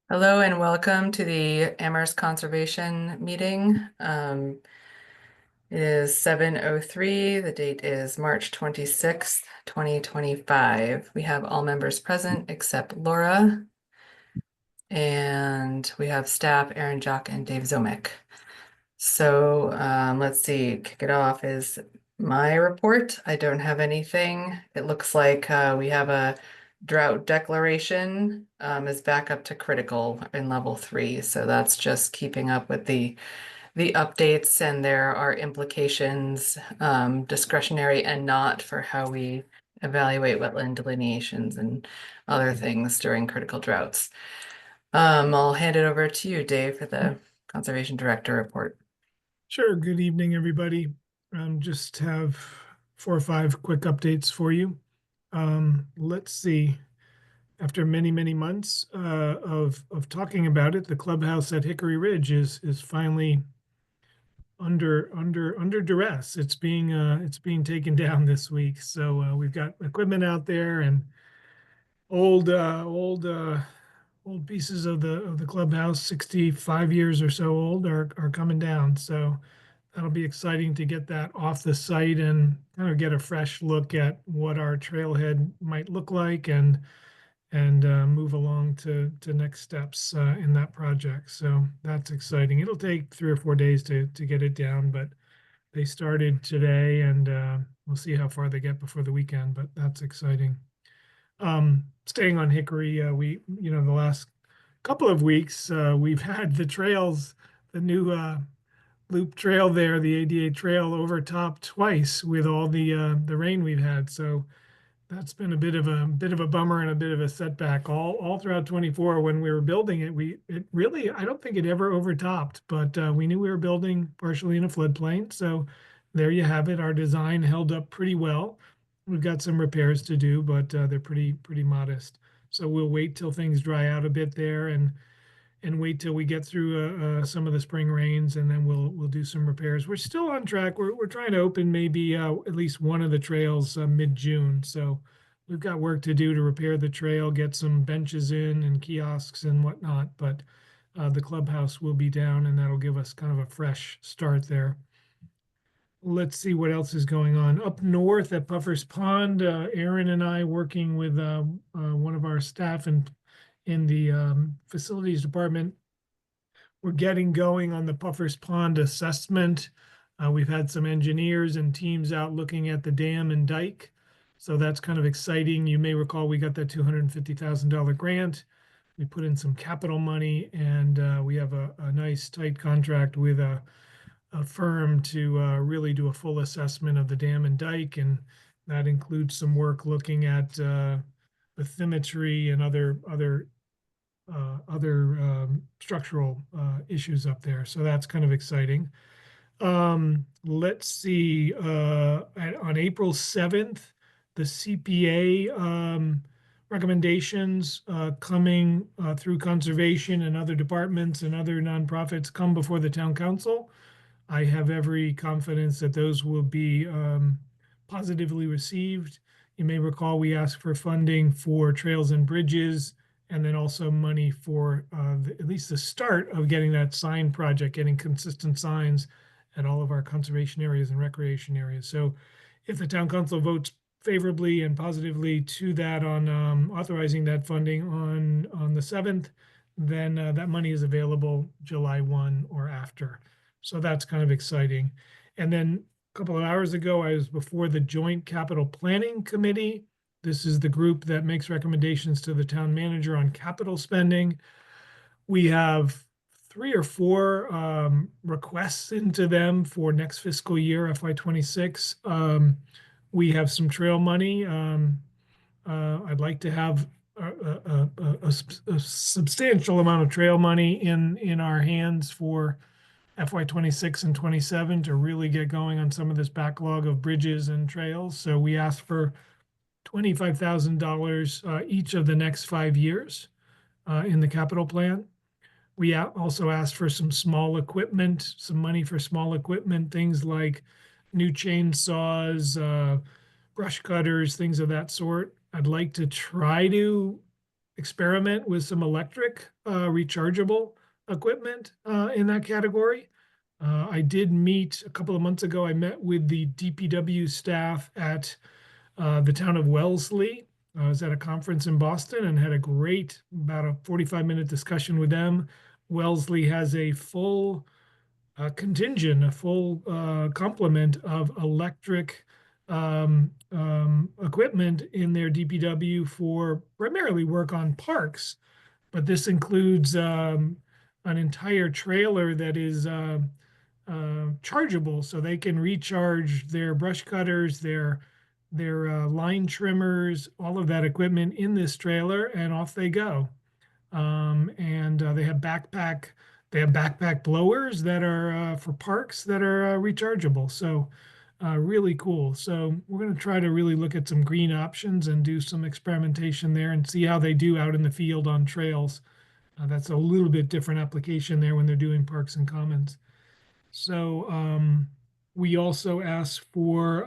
Hello and welcome to the Amherst Conservation meeting. It is 7:03. The date is March 26th, 2025. We have all members present except Laura, and we have staff Aaron Jock and Dave Zomick. So let's see, kick it off is my report. I don't have anything. It looks like we have a drought declaration is back up to critical in level 3. So that's just keeping up with the updates, and there are implications, discretionary and not, for how we evaluate wetland delineations and other things during critical droughts. I'll hand it over to you, Dave, for the Conservation Director report. Sure. Good evening, everybody. Just have 4 or 5 quick updates for you. Let's see. After many, many months of talking about it, the clubhouse at Hickory Ridge is finally under duress. It's being taken down this week. So we've got equipment out there and old pieces of the clubhouse, 65 years or so old, are coming down. So that'll be exciting to get that off the site and kind of get a fresh look at what our trailhead might look like and move along to next steps in that project. So that's exciting. It'll take 3 or 4 days to get it down, but they started today, and we'll see how far they get before the weekend. But that's exciting. Staying on Hickory, the last couple of weeks, we've had the trails, the new loop trail there, the ADA trail, overtopped twice with all the rain we've had. So that's been a bit of a bummer and a bit of a setback all throughout 24. When we were building it, it really, I don't think it ever overtopped, but we knew we were building partially in a floodplain. So there you have it. Our design held up pretty well. We've got some repairs to do, but they're pretty modest. So we'll wait till things dry out a bit there and wait till we get through some of the spring rains, and then we'll do some repairs. We're still on track. We're trying to open maybe at least one of the trails mid-June. So we've got work to do to repair the trail, get some benches in and kiosks and whatnot. But the clubhouse will be down, and that'll give us kind of a fresh start there. Let's see what else is going on up north at Puffer's Pond. Aaron and I, working with one of our staff and in the facilities department, we're getting going on the Puffer's Pond assessment. We've had some engineers and teams out looking at the dam and dike. So that's kind of exciting. You may recall we got that $250,000 grant. We put in some capital money, and we have a nice tight contract with a firm to really do a full assessment of the dam and dike. And that includes some work looking at bathymetry and other structural issues up there. So that's kind of exciting. Let's see, on April 7th, the CPA recommendations coming through conservation and other departments and other nonprofits come before the town council. I have every confidence that those will be positively received. You may recall we asked for funding for trails and bridges, and then also money for at least the start of getting that sign project, getting consistent signs at all of our conservation areas and recreation areas. So if the town council votes favorably and positively to that on authorizing that funding on the 7th, then that money is available July 1 or after. So that's kind of exciting. And then a couple of hours ago, I was before the Joint Capital Planning Committee. This is the group that makes recommendations to the town manager on capital spending. We have 3 or 4 requests into them for next fiscal year, FY26. We have some trail money. I'd like to have a substantial amount of trail money in our hands for FY26 and 27 to really get going on some of this backlog of bridges and trails. So we asked for $25,000 each of the next 5 years in the capital plan. We also asked for some small equipment, some money for small equipment, things like new chainsaws, brush cutters, things of that sort. I'd like to try to experiment with some electric rechargeable equipment in that category. I did meet a couple of months ago. I met with the DPW staff at the town of Wellesley. I was at a conference in Boston and had a great, about a 45-minute discussion with them. Wellesley has a full contingent, a full complement of electric equipment in their DPW for primarily work on parks. But this includes an entire trailer that is chargeable, so they can recharge their brush cutters, their line trimmers, all of that equipment in this trailer, and off they go. And they have backpack blowers that are for parks that are rechargeable. So really cool. So we're going to try to really look at some green options and do some experimentation there and see how they do out in the field on trails. That's a little bit different application there when they're doing parks and commons. So we also asked for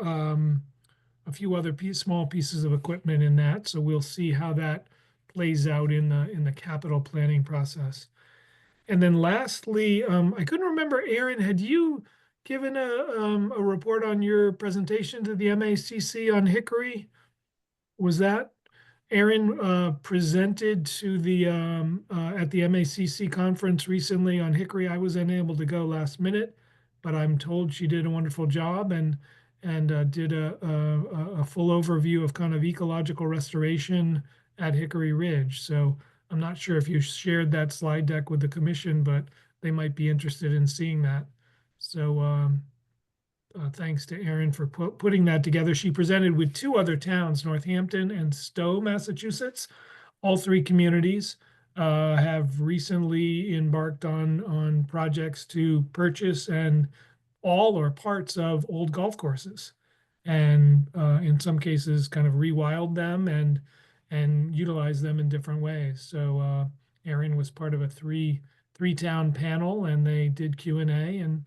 a few other small pieces of equipment in that. So we'll see how that plays out in the capital planning process. And then lastly, I couldn't remember, Aaron, had you given a report on your presentation to the MACC on Hickory? Was that Aaron presented to the at the MACC conference recently on Hickory? I was unable to go last minute, but I'm told she did a wonderful job and did a full overview of kind of ecological restoration at Hickory Ridge. So I'm not sure if you shared that slide deck with the commission, but they might be interested in seeing that. So thanks to Erin for putting that together. She presented with two other towns, Northampton and Stowe, Massachusetts. All three communities have recently embarked on projects to purchase and all or parts of old golf courses, and in some cases, kind of rewild them and utilize them in different ways. So Erin was part of a three town panel, and they did Q&A, and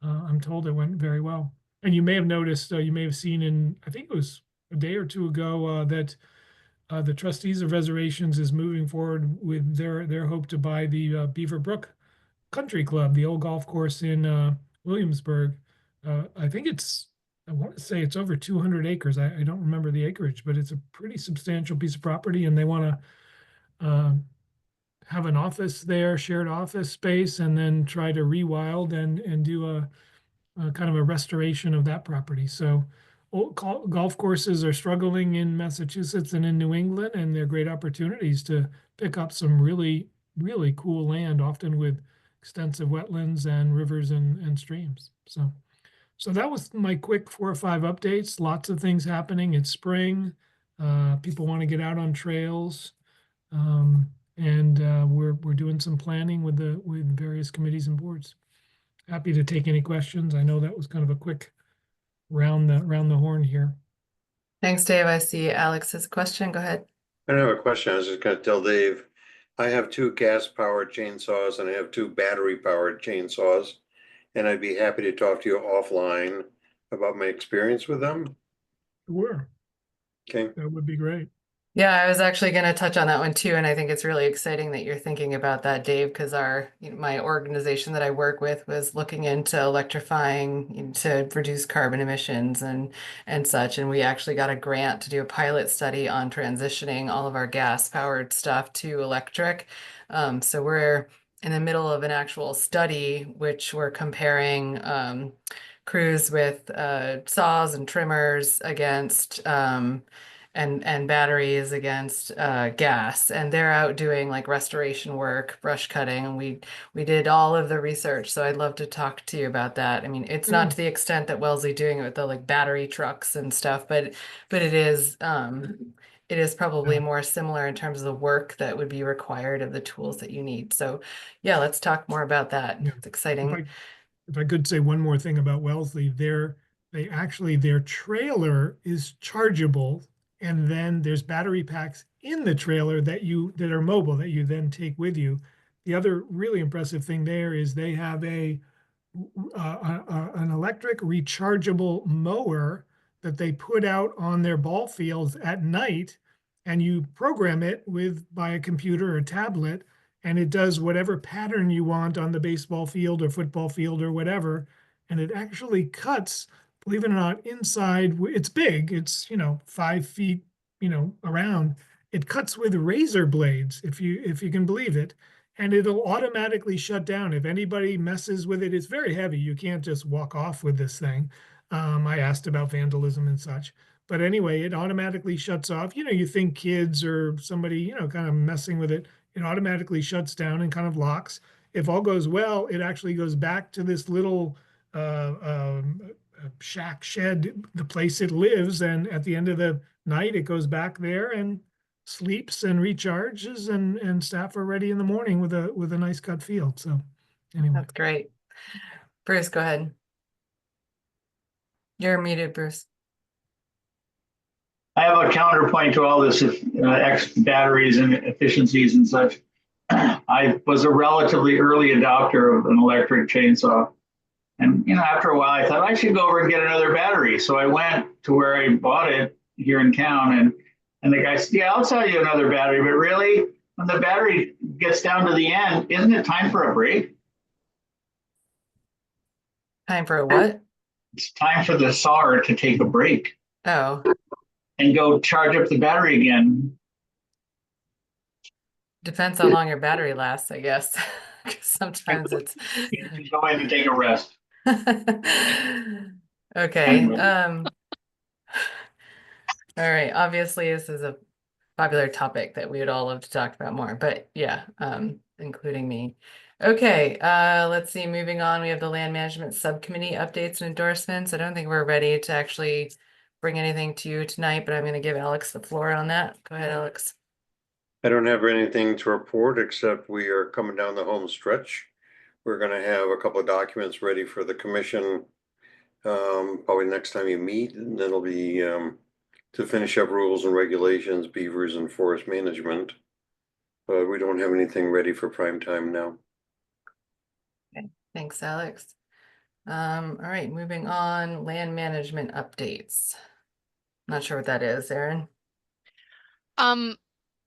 I'm told it went very well. And you may have noticed, you may have seen in, I think it was a day or two ago, that the trustees of reservations is moving forward with their hope to buy the Beaver Brook Country Club, the old golf course in Williamsburg. I think I want to say it's over 200 acres. I don't remember the acreage, but it's a pretty substantial piece of property, and they want to have an office there, shared office space, and then try to rewild and do a kind of a restoration of that property. So golf courses are struggling in Massachusetts and in New England, and they're great opportunities to pick up some really, really cool land, often with extensive wetlands and rivers and streams. So that was my quick 4 or 5 updates. Lots of things happening. It's spring. People want to get out on trails. And we're doing some planning with various committees and boards. Happy to take any questions. I know that was kind of a quick round the horn here. Thanks, Dave. I see Alex's question. Go ahead. I don't have a question. I was just gonna tell Dave, I have 2 gas-powered chainsaws and I have 2 battery-powered chainsaws. And I'd be happy to talk to you offline about my experience with them. Sure, Okay, that would be great. Yeah, I was actually going to touch on that one too, and I think it's really exciting that you're thinking about that, Dave, because my organization that I work with was looking into electrifying to reduce carbon emissions and such, and we actually got a grant to do a pilot study on transitioning all of our gas-powered stuff to electric. So we're in the middle of an actual study, which we're comparing crews with saws and trimmers against and batteries against gas, and they're out doing like restoration work, brush cutting, and we did all of the research. So I'd love to talk to you about that. I mean, it's not to the extent that Wellesley doing it with the like battery trucks and stuff, but it is probably more similar in terms of the work that would be required of the tools that you need. So yeah, let's talk more about that. Yeah. It's exciting. If I could say one more thing about Wellesley, their trailer is chargeable, and then there's battery packs in the trailer that are mobile that you then take with you. The other really impressive thing there is they have an electric rechargeable mower that they put out on their ball fields at night, and you program it by a computer or tablet, and it does whatever pattern you want on the baseball field or football field or whatever. And it actually cuts, believe it or not, inside. It's big. It's, 5 feet, around. It cuts with razor blades, if you can believe it, and it'll automatically shut down if anybody messes with it. It's very heavy. You can't just walk off with this thing. I asked about vandalism and such. But anyway, it automatically shuts off. You think kids or somebody, kind of messing with it, it automatically shuts down and kind of locks. If all goes well, it actually goes back to this little shack shed, the place it lives. And at the end of the night, it goes back there and sleeps and recharges, and staff are ready in the morning with a nice cut field. So anyway. That's great. Bruce, go ahead. You're muted, Bruce. I have a counterpoint to all this X batteries and efficiencies and such. I was a relatively early adopter of an electric chainsaw. And, after a while, I thought I should go over and get another battery. So I went to where I bought it here in town. And the guy said, yeah, I'll sell you another battery. But really, when the battery gets down to the end, isn't it time for a break? Time for a what? It's time for the sawer to take a break Oh, and go charge up the battery again. depends how long your battery lasts, I guess. 'Cause sometimes it's You can go in and take a rest. okay. All right. Obviously, this is a popular topic that we would all love to talk about more, but yeah, including me. Okay, let's see, moving on, we have the land management subcommittee updates and endorsements. I don't think we're ready to actually bring anything to you tonight, but I'm going to give Alex the floor on that. Go ahead, Alex. I don't have anything to report except we are coming down the home stretch. We're gonna have a couple of documents ready for the commission. Probably next time you meet, and then it'll be to finish up rules and regulations, beavers and forest management. But we don't have anything ready for prime time now. Okay, thanks, Alex. All right, moving on, land management updates. Not sure what that is, Erin.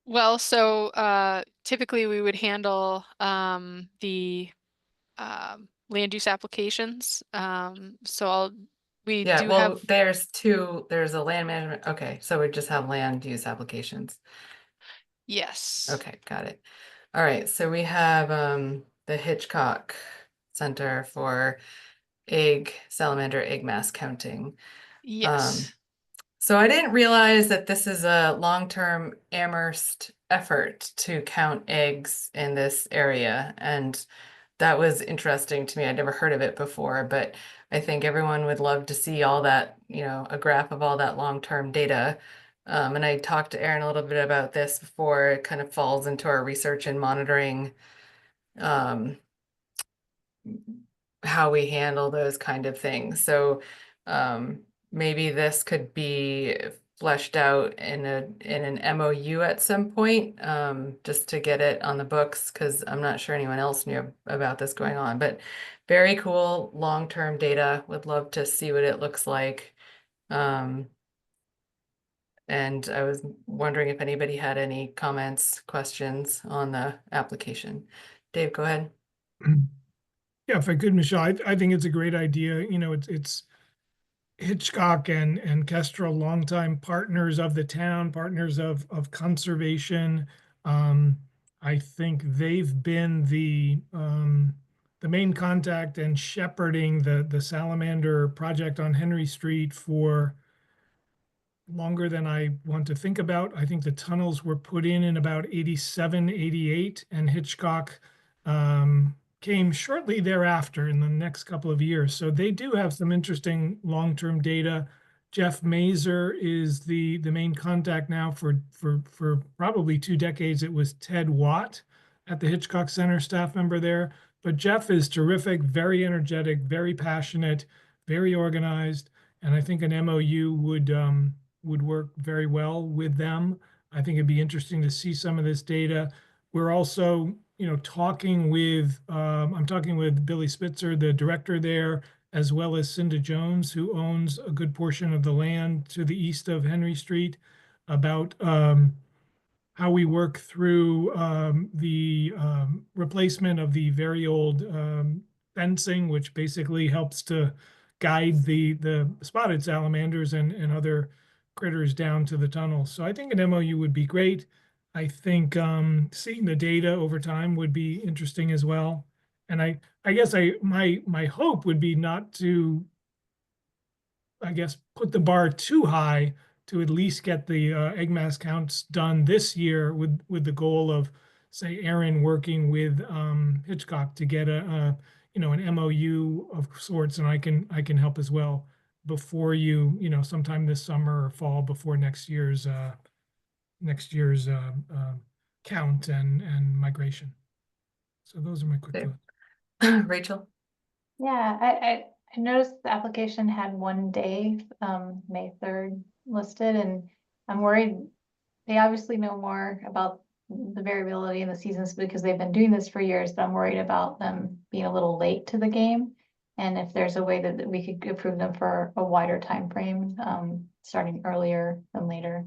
Well, so typically we would handle the land use applications. We Yeah, do well, have, there's a land management. Okay, so we just have land use applications. yes. Okay, got it. All right, so we have the Hitchcock Center for salamander egg mass counting. Yes. So I didn't realize that this is a long-term Amherst effort to count eggs in this area, and that was interesting to me. I'd never heard of it before, but I think everyone would love to see all that, a graph of all that long-term data. And I talked to Erin a little bit about this before. It kind of falls into our research and monitoring, how we handle those kind of things. So maybe this could be fleshed out in an MOU at some point, just to get it on the books, because I'm not sure anyone else knew about this going on. But very cool long-term data. Would love to see what it looks like. And I was wondering if anybody had any comments, questions on the application. Dave, go ahead. Yeah, if I could, Michelle, I think it's a great idea. It's Hitchcock and Kestrel, longtime partners of the town, partners of conservation. I think they've been the main contact and shepherding the salamander project on Henry Street for longer than I want to think about. I think the tunnels were put in about 87, 88, and Hitchcock came shortly thereafter in the next couple of years. So they do have some interesting long-term data. Jeff Mazer is the main contact now for probably 2 decades. It was Ted Watt at the Hitchcock Center, staff member there. But Jeff is terrific, very energetic, very passionate, very organized, and I think an MOU would work very well with them. I think it'd be interesting to see some of this data. We're also, talking with, I'm talking with Billy Spitzer, the director there, as well as Cinda Jones, who owns a good portion of the land to the east of Henry Street, about how we work through the replacement of the very old fencing, which basically helps to guide the spotted salamanders and other critters down to the tunnel. So I think an MOU would be great. I think seeing the data over time would be interesting as well. And I guess my hope would be not to, I guess, put the bar too high, to at least get the egg mass counts done this year with the goal of, say, Aaron working with Hitchcock to get a an MOU of sorts, and I can help as well before sometime this summer or fall, before next year's count and migration. So those are my quick Okay. thoughts. Rachel? Yeah, I noticed the application had one day, May 3rd listed, and I'm worried. They obviously know more about the variability in the seasons because they've been doing this for years, but I'm worried about them being a little late to the game. And if there's a way that we could approve them for a wider time frame, starting earlier than later,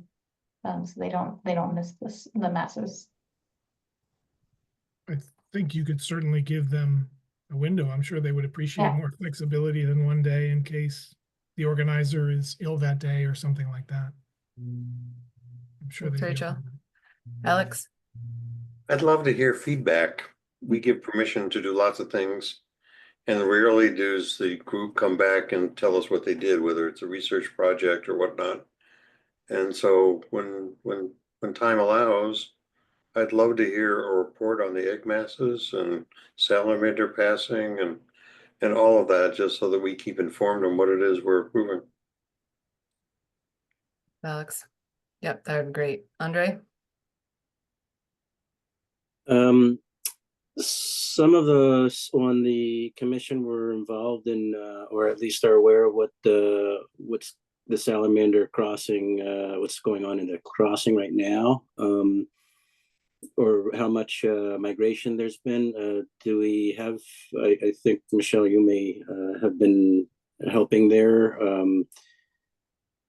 so they don't miss the masses. I think you could certainly give them a window. I'm sure they would appreciate Yeah. more flexibility than one day in case the organizer is ill that day or something like that. I'm sure Thanks, they'd be Rachel. open to it. Alex? I'd love to hear feedback. We give permission to do lots of things. And rarely does the group come back and tell us what they did, whether it's a research project or whatnot. And so when time allows, I'd love to hear a report on the egg masses and salamander passing and all of that, just so that we keep informed on what it is we're approving. Alex? Yep, that would be great. Andre? Some of us on the commission were involved in, or at least are aware of what's the salamander crossing, what's going on in the crossing right now, or how much migration there's been. Do we have? I think Michelle, you may have been helping there.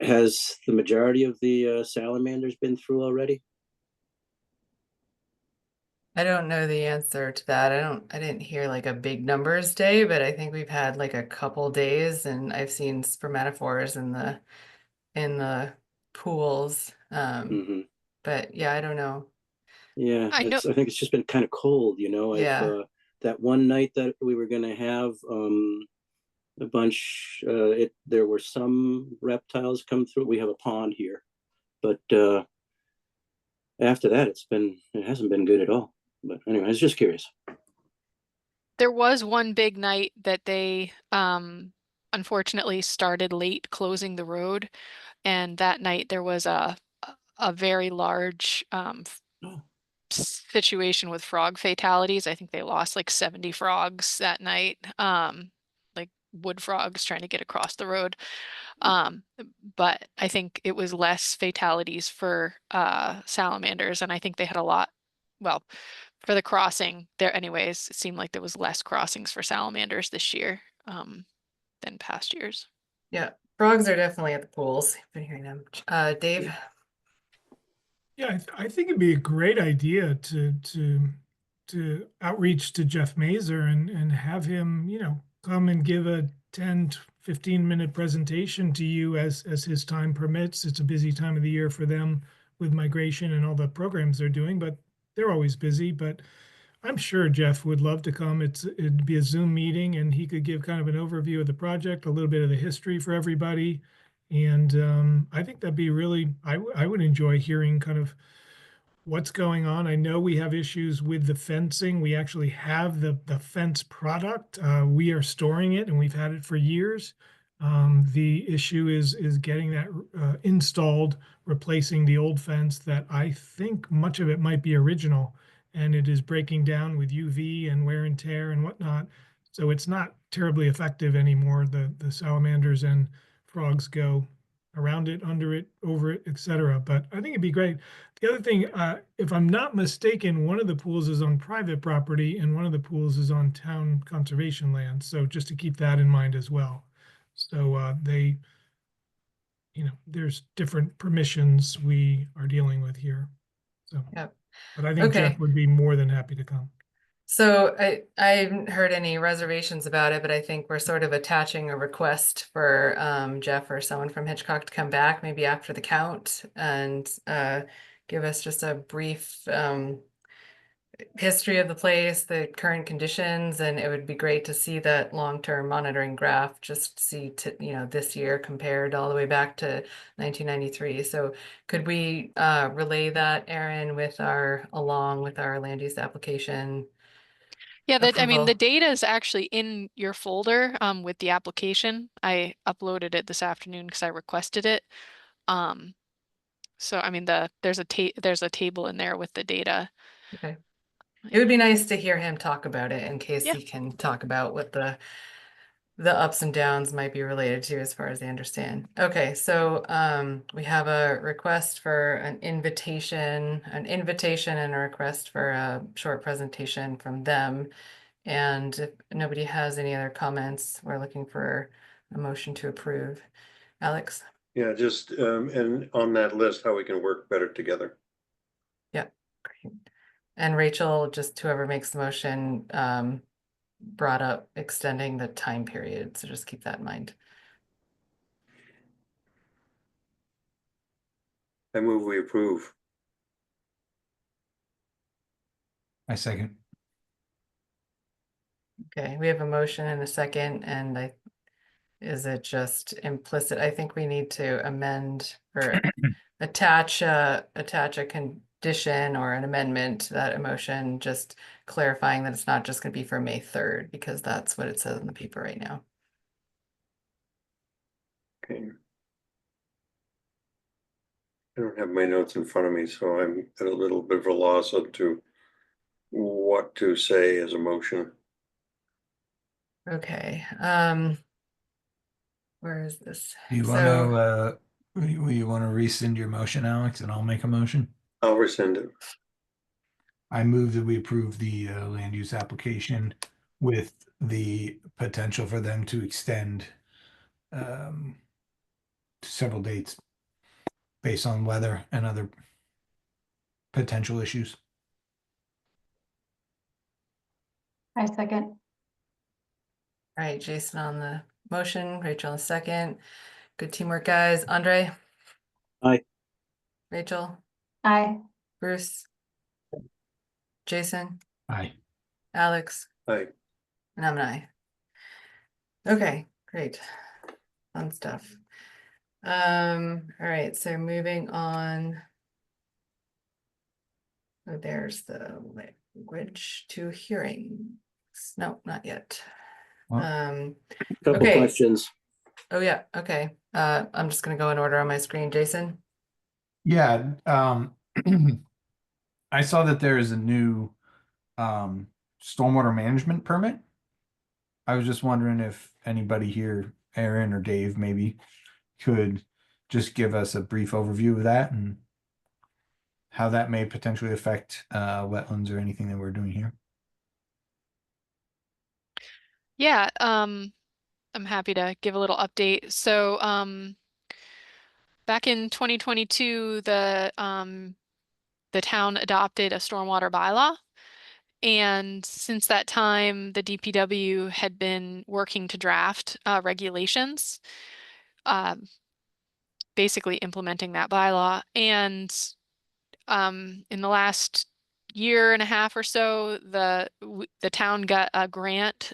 Has the majority of the salamanders been through already? I don't know the answer to that. I didn't hear like a big numbers day, but I think we've had like a couple days, and I've seen spermatophores in the pools. But yeah, I don't know. Yeah, I know. I think it's just been kind of cold, Yeah. That one night that we were gonna have a bunch, there were some reptiles come through. We have a pond here, but after that, it hasn't been good at all. But anyway, I was just curious. There was one big night that they unfortunately started late closing the road, and that night there was a very large situation with frog fatalities. I think they lost like 70 frogs that night, like wood frogs trying to get across the road. But I think it was less fatalities for salamanders, and I think they had a lot, well, for the crossing there anyways, it seemed like there was less crossings for salamanders this year than past years. Yeah, frogs are definitely at the pools. I've been hearing them. Dave? Yeah, I think it'd be a great idea to outreach to Jeff Mazer and have him, come and give a 10-15 minute presentation to you as his time permits. It's a busy time of the year for them with migration and all the programs they're doing, but they're always busy. But I'm sure Jeff would love to come. It'd be a Zoom meeting, and he could give kind of an overview of the project, a little bit of the history for everybody. And I think that'd be really, I would enjoy hearing kind of what's going on. I know we have issues with the fencing. We actually have the fence product. We are storing it, and we've had it for years. The issue is getting that installed, replacing the old fence that I think much of it might be original, and it is breaking down with UV and wear and tear and whatnot. So it's not terribly effective anymore. The salamanders and frogs go around it, under it, over it, etc. But I think it'd be great. The other thing, if I'm not mistaken, one of the pools is on private property and one of the pools is on town conservation land. So just to keep that in mind as well. So there's different permissions we are dealing with here. So, Yep. but I think Jeff Okay. would be more than happy to come. So I haven't heard any reservations about it, but I think we're sort of attaching a request for Jeff or someone from Hitchcock to come back maybe after the count and give us just a brief history of the place, the current conditions, and it would be great to see that long-term monitoring graph, just see this year compared all the way back to 1993. So could we relay that, Aaron, along with our land use application Yeah, I mean, the approval? data is actually in your folder with the application. I uploaded it this afternoon because I requested it. So I mean, there's a table in there with the data. Okay. It would be nice to hear him talk about it in case Yeah. he can talk about what the ups and downs might be related to as far as I understand. Okay, so we have a request for an invitation and a request for a short presentation from them. And if nobody has any other comments, we're looking for a motion to approve. Alex? Yeah, just, and on that list, how we can work better together. Yeah, great. And Rachel, just whoever makes the motion, brought up extending the time period, so just keep that in mind. I move we approve. I second. Okay, we have a motion and a second, and is it just implicit? I think we need to amend or attach a condition or an amendment to that emotion, just clarifying that it's not just gonna be for May 3rd, because that's what it says in the paper right now. Okay. I don't have my notes in front of me, so I'm at a little bit of a loss as to what to say as a motion. Okay, where is this? Do you So- want to, will you want to rescind your motion, Alex, and I'll make a motion? I'll rescind it. I move that we approve the land use application with the potential for them to extend to several dates based on weather and other potential issues. I second. All right, Jason on the motion, Rachel on the second. Good teamwork, guys. Andre? Aye. Rachel? Aye. Bruce? Jason? Aye. Alex? Aye. And I'm an aye. Okay, great. Fun stuff. All right, so moving on. Oh, there's the language to hearings. No, not yet. Well, Couple Okay. questions. Oh yeah, okay. I'm just gonna go in order on my screen. Jason? Yeah, I saw that there is a new stormwater management permit. I was just wondering if anybody here, Aaron or Dave, maybe could just give us a brief overview of that and how that may potentially affect wetlands or anything that we're doing here. Yeah, I'm happy to give a little update. So, back in 2022, the town adopted a stormwater bylaw. And since that time, the DPW had been working to draft regulations, basically implementing that bylaw. And in the last year and a half or so, the town got a grant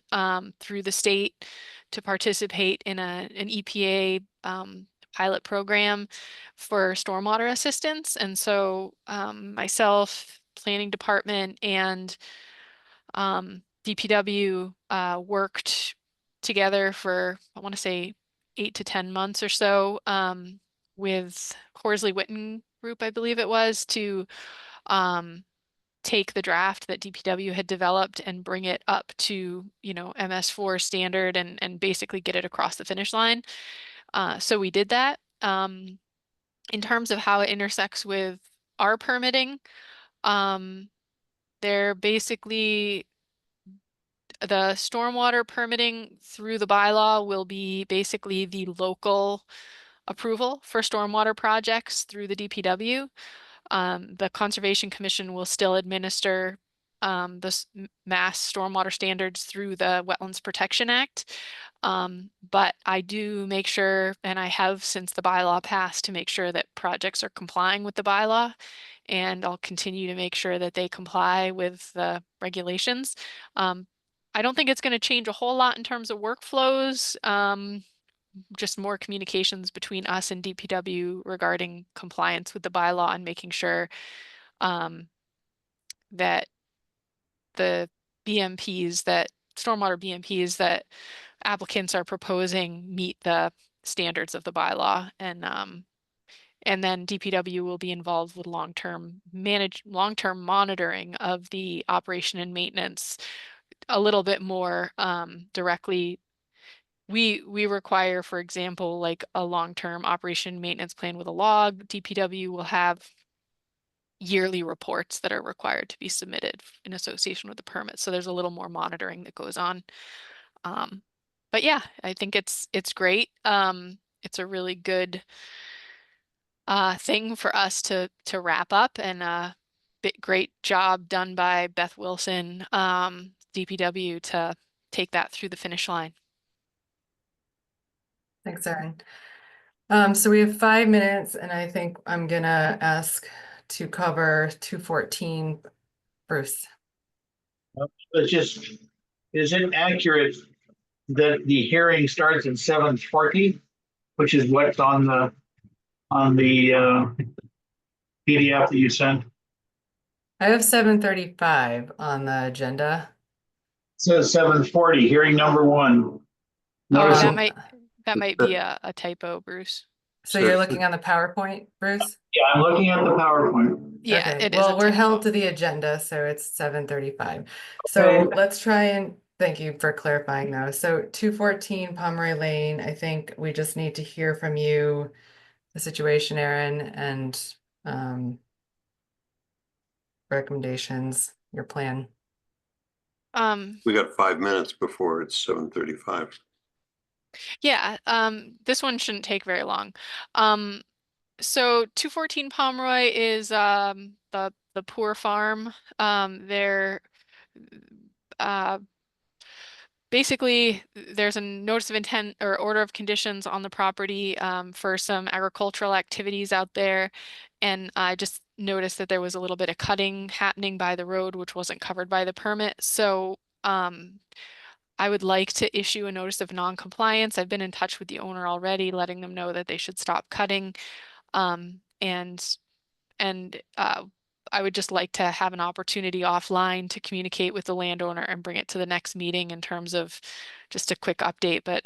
through the state to participate in an EPA pilot program for stormwater assistance. And so myself, planning department, and DPW worked together for, I want to say, 8 to 10 months or so with Horsley Witten Group, I believe it was, to take the draft that DPW had developed and bring it up to, MS4 standard and basically get it across the finish line. So we did that. In terms of how it intersects with our permitting, they're basically the stormwater permitting through the bylaw will be basically the local approval for stormwater projects through the DPW. The Conservation Commission will still administer mass stormwater standards through the Wetlands Protection Act. But I do make sure, and I have since the bylaw passed, to make sure that projects are complying with the bylaw. And I'll continue to make sure that they comply with the regulations. I don't think it's going to change a whole lot in terms of workflows. Just more communications between us and DPW regarding compliance with the bylaw and making sure that the stormwater BMPs that applicants are proposing meet the standards of the bylaw. And then DPW will be involved with long-term monitoring of the operation and maintenance a little bit more directly. We require, for example, like a long-term operation maintenance plan with a log. DPW will have yearly reports that are required to be submitted in association with the permit. So there's a little more monitoring that goes on. But yeah, I think it's great. It's a really good thing for us to wrap up, and great job done by Beth Wilson, DPW, to take that through the finish line. Thanks, Erin. So we have 5 minutes, and I think I'm gonna ask to cover 214. Bruce. It's just, is it accurate that the hearing starts at 7:40, which is what's on the PDF that you sent? I have 7:35 on the agenda. It says 7:40, hearing number 1. Oh, Notice that might be a typo, Bruce. So you're looking on the PowerPoint, Bruce? Yeah, I'm looking at the PowerPoint. Yeah, Okay, it is a well, we're held typo. to the agenda, so it's 7:35. So let's try and, thank you for clarifying though. So 214 Pomeroy Lane, I think we just need to hear from you, the situation, Erin, and recommendations, your plan. We got 5 minutes before it's 7:35. Yeah, this one shouldn't take very long. So 214 Pomeroy is the Poor Farm. They're basically, there's a notice of intent or order of conditions on the property for some agricultural activities out there. And I just noticed that there was a little bit of cutting happening by the road, which wasn't covered by the permit. So I would like to issue a notice of non-compliance. I've been in touch with the owner already, letting them know that they should stop cutting. I would just like to have an opportunity offline to communicate with the landowner and bring it to the next meeting in terms of just a quick update. But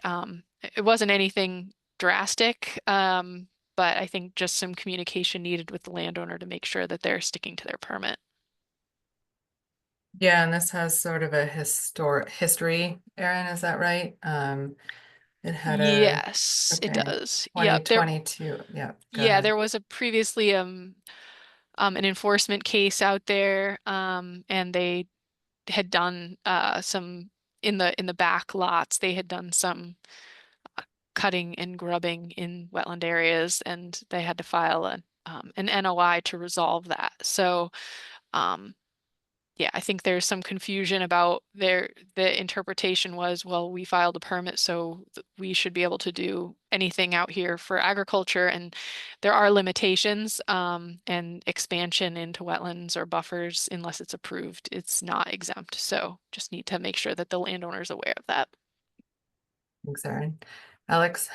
it wasn't anything drastic, but I think just some communication needed with the landowner to make sure that they're sticking to their permit. Yeah, and this has sort of a history, Erin, is that right? It had a Yes, it okay, does. Yeah, 2022. Yeah. Yeah, there was a previously an enforcement case out there, and they had done some in the back lots. They had done some cutting and grubbing in wetland areas, and they had to file an NOI to resolve that. So, yeah, I think there's some confusion about the interpretation was, well, we filed a permit, so we should be able to do anything out here for agriculture, and there are limitations, and expansion into wetlands or buffers, unless it's approved, it's not exempt. So just need to make sure that the landowner is aware of that. Thanks, Erin. Alex?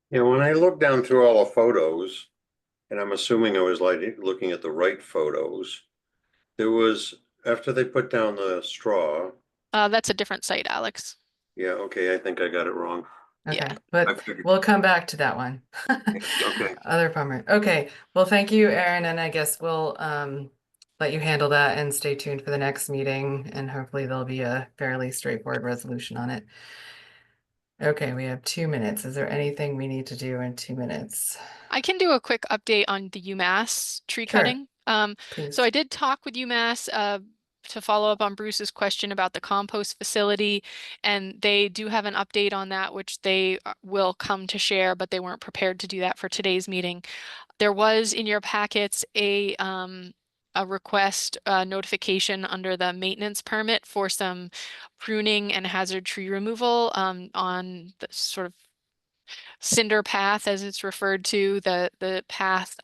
Yeah, when I looked down through all the photos, and I'm assuming I was like looking at the right photos, there was, after they put down the straw. That's a different site, Alex. Yeah, okay, I think I got it wrong. Okay, Yeah. but we'll come back to that one. Okay. Other bummer. Okay, well, thank you, Erin, and I guess we'll let you handle that and stay tuned for the next meeting, and hopefully there'll be a fairly straightforward resolution on it. Okay, we have 2 minutes. Is there anything we need to do in 2 minutes? I can do a quick update on the UMass tree Sure. cutting. Please. So I did talk with UMass to follow up on Bruce's question about the compost facility, and they do have an update on that, which they will come to share, but they weren't prepared to do that for today's meeting. There was in your packets a request notification under the maintenance permit for some pruning and hazard tree removal on the sort of cinder path, as it's referred to, the path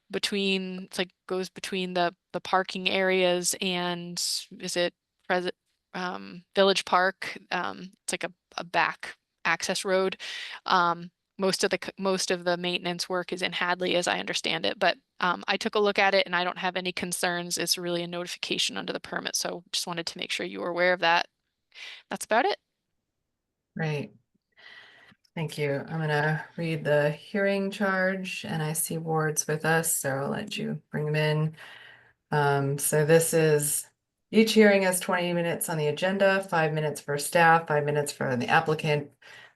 between, it's like goes between the parking areas and is it present Village Park? It's like a back access road. Most of the maintenance work is in Hadley, as I understand it, but I took a look at it and I don't have any concerns. It's really a notification under the permit, so just wanted to make sure you were aware of that. That's about it. Great. Thank you. I'm gonna read the hearing charge and I see Ward's with us, so I'll let you bring them in. So this is, each hearing has 20 minutes on the agenda, 5 minutes for staff, 5 minutes for the applicant,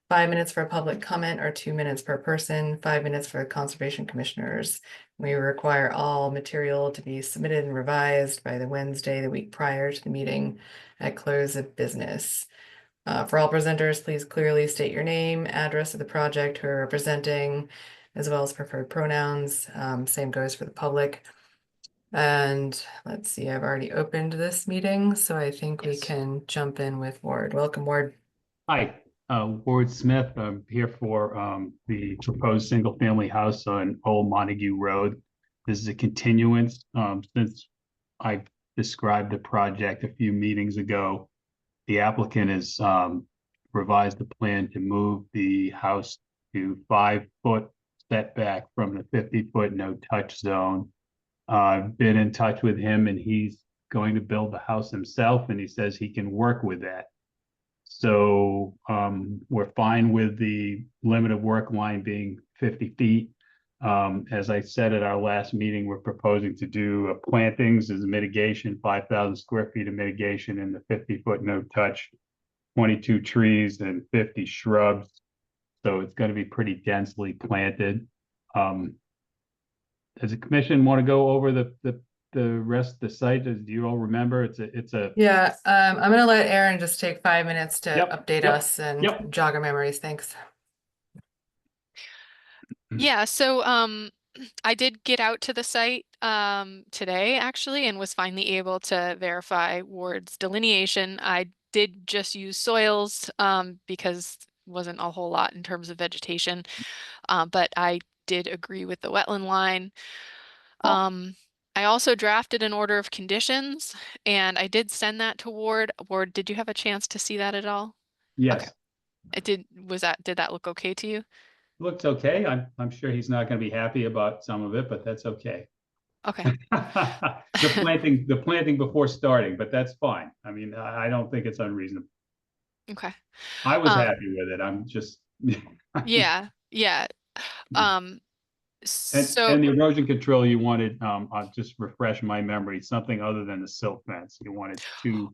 5 minutes for public comment or 2 minutes per person, 5 minutes for conservation commissioners. We require all material to be submitted and revised by the Wednesday, the week prior to the meeting at close of business. For all presenters, please clearly state your name, address of the project who are representing, as well as preferred pronouns. Same goes for the public. And let's see, I've already opened this meeting, so I think we Yes. can jump in with Ward. Welcome, Ward. Hi, Ward Smith. I'm here for the proposed single-family house on Old Montague Road. This is a continuance since I described the project a few meetings ago. The applicant has revised the plan to move the house to 5-foot setback from the 50-foot no-touch zone. I've been in touch with him and he's going to build the house himself and he says he can work with that. So we're fine with the limit of work line being 50 feet. As I said at our last meeting, we're proposing to do plantings as a mitigation, 5,000 square feet of mitigation in the 50-foot no touch, 22 trees and 50 shrubs. So it's going to be pretty densely planted. Does the commission want to go over the rest of the site? Do you all remember? It's a Yeah, I'm gonna let Aaron just take 5 minutes to Yep, update yep, us and yep. jog our memories. Thanks. Yeah, so I did get out to the site today actually and was finally able to verify Ward's delineation. I did just use soils because wasn't a whole lot in terms of vegetation, but I did agree with the wetland line. I also drafted an order of conditions and I did send that to Ward. Ward, did you have a chance to see that at all? yes. Okay. Did that look okay to you? Looks okay. I'm sure he's not going to be happy about some of it, but that's okay. Okay. The planting before starting, but that's fine. I mean, I don't think it's unreasonable. Okay. I was happy with it. I'm just Yeah. and So the erosion control you wanted, I'll just refresh my memory, something other than the silt fence. You wanted two.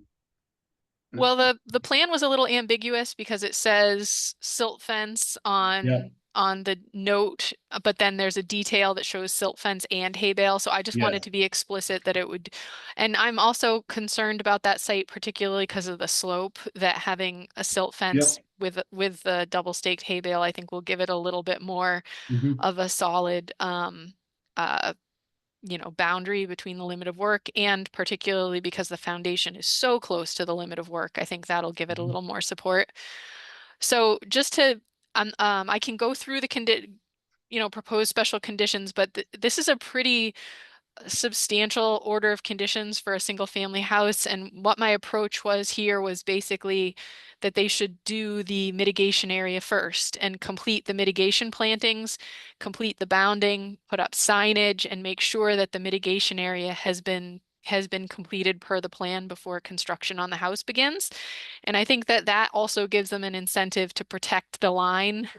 well, the plan was a little ambiguous because it says silt fence on the note, but then there's a detail that shows silt fence and hay bale. So I just wanted Yes. to be explicit that it would, and I'm also concerned about that site, particularly because of the slope, that having a silt fence with the double staked hay bale, I think will give it a little bit more Mhm. of a solid boundary between the limit of work, and particularly because the foundation is so close to the limit of work, I think that'll give it a Mhm. little more support. So just to, I can go through the proposed special conditions, but this is a pretty substantial order of conditions for a single family house. And what my approach was here was basically that they should do the mitigation area first and complete the mitigation plantings, complete the bounding, put up signage, and make sure that the mitigation area has been completed per the plan before construction on the house begins. And I think that also gives them an incentive to protect the line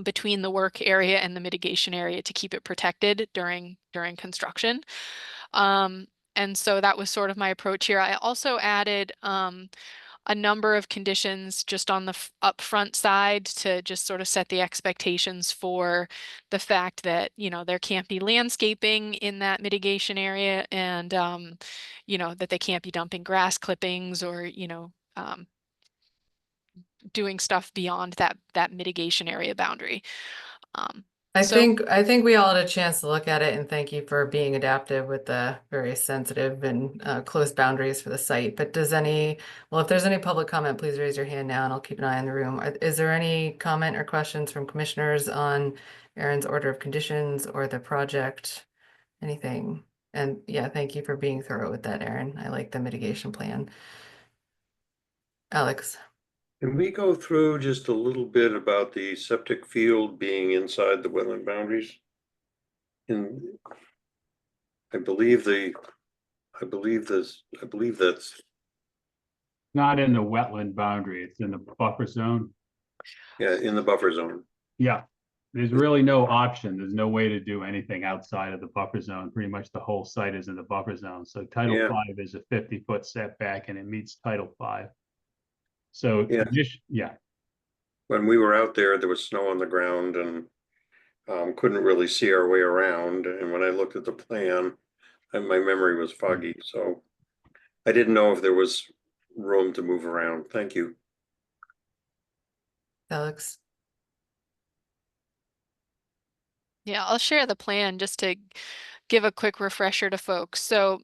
between the work area and the mitigation area to keep it protected during construction. And so that was sort of my approach here. I also added a number of conditions just on the upfront side to just sort of set the expectations for the fact that, you know, there can't be landscaping in that mitigation area and, you know, that they can't be dumping grass clippings or, you know, doing stuff beyond that mitigation area boundary. I So think we all had a chance to look at it, and thank you for being adaptive with the very sensitive and close boundaries for the site. But if there's any public comment, please raise your hand now and I'll keep an eye on the room. Is there any comment or questions from commissioners on Aaron's order of conditions or the project? Anything? And yeah, thank you for being thorough with that, Aaron. I like the mitigation plan. Alex. Can we go through just a little bit about the septic field being inside the wetland boundaries? I believe that's, Not in the wetland boundary, it's in the buffer zone. yeah, in the buffer zone. Yeah, there's really no option. There's no way to do anything outside of the buffer zone. Pretty much the whole site is in the buffer zone. So Title Yeah. 5 is a 50-foot setback and it meets Title 5. So, Yeah. yeah, When we were out there, there was snow on the ground and couldn't really see our way around. And when I looked at the plan, my memory was foggy, so I didn't know if there was room to move around. Thank you. Alex. yeah, I'll share the plan just to give a quick refresher to folks. So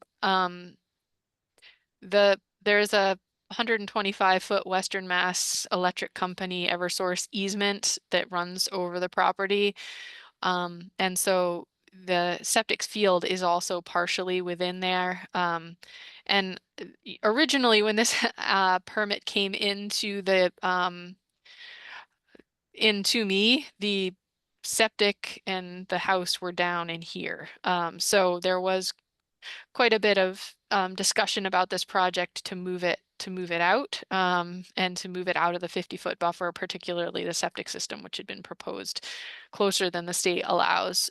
there's a 125-foot Western Mass Electric Company Eversource easement that runs over the property. And so the septic field is also partially within there. And originally when this permit came into me, the septic and the house were down in here. So there was quite a bit of discussion about this project to move it out and to move it out of the 50-foot buffer, particularly the septic system, which had been proposed closer than the state allows.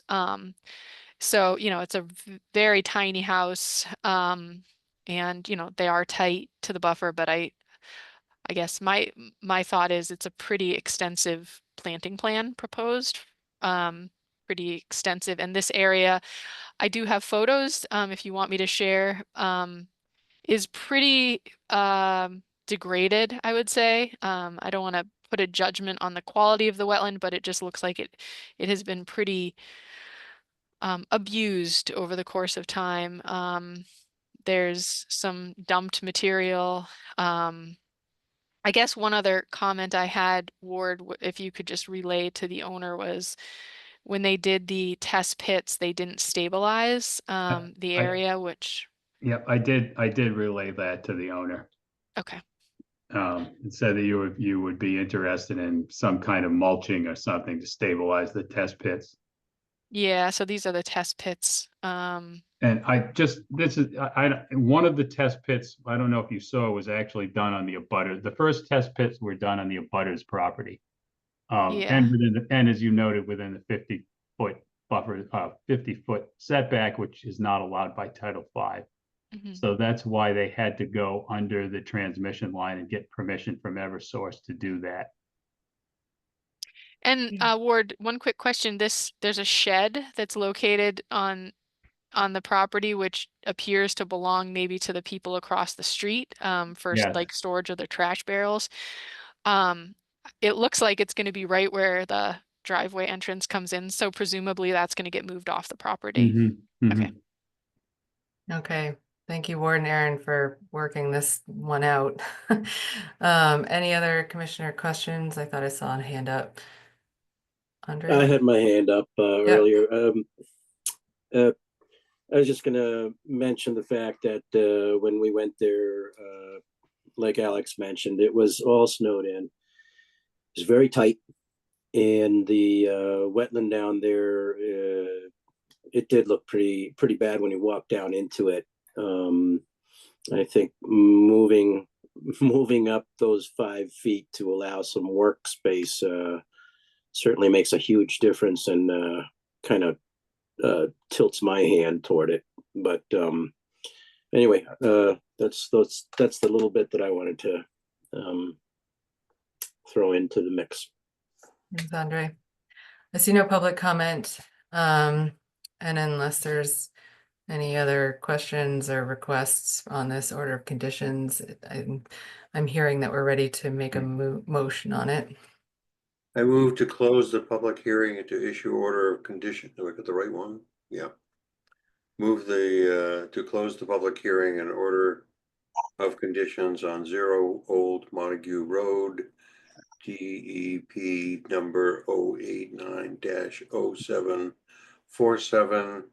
So, you know, it's a very tiny house and, you know, they are tight to the buffer, but I guess my thought is it's a pretty extensive planting plan proposed, pretty extensive. And this area, I do have photos, if you want me to share, is pretty degraded, I would say. I don't want to put a judgment on the quality of the wetland, but it just looks like it has been pretty abused over the course of time. There's some dumped material. I guess one other comment I had, Ward, if you could just relay to the owner, was when they did the test pits, they didn't stabilize the area, which. Yep, I did relay that to the owner. Okay. And said that you would be interested in some kind of mulching or something to stabilize the test pits. Yeah, so these are the test pits. And one of the test pits, I don't know if you saw, was actually done on the abutter. The first test pits were done on the abutter's property. Yeah. And as you noted, within the 50-foot buffer, 50-foot setback, which is not allowed by Title 5. Mm-hmm. So that's why they had to go under the transmission line and get permission from Eversource to do that. And Ward, one quick question. There's a shed that's located on the property, which appears to belong maybe to the people across the street for Yes. like storage of their trash barrels. It looks like it's going to be right where the driveway entrance comes in. So presumably that's going to get moved off the property. Mm-hmm. Mm-hmm. Okay. Okay. Thank you, Ward and Aaron, for working this one out. Any other commissioner questions? I thought I saw a hand up. Andre? I had my hand up earlier. I was just gonna mention the fact that when we went there, like Alex mentioned, it was all snowed in. It was very tight, and the wetland down there, it did look pretty bad when you walked down into it. I think moving up those 5 feet to allow some workspace certainly makes a huge difference and kind of tilts my hand toward it. But anyway, that's the little bit that I wanted throw into the mix. Thanks, Andre. I see no public comment. And unless there's any other questions or requests on this order of conditions, I'm hearing that we're ready to make a motion on it. I move to close the public hearing and to issue order of condition. Do I get the right one? Yeah. Move to close the public hearing and order of conditions on 0 Old Montague Road, DEP number 089-0747,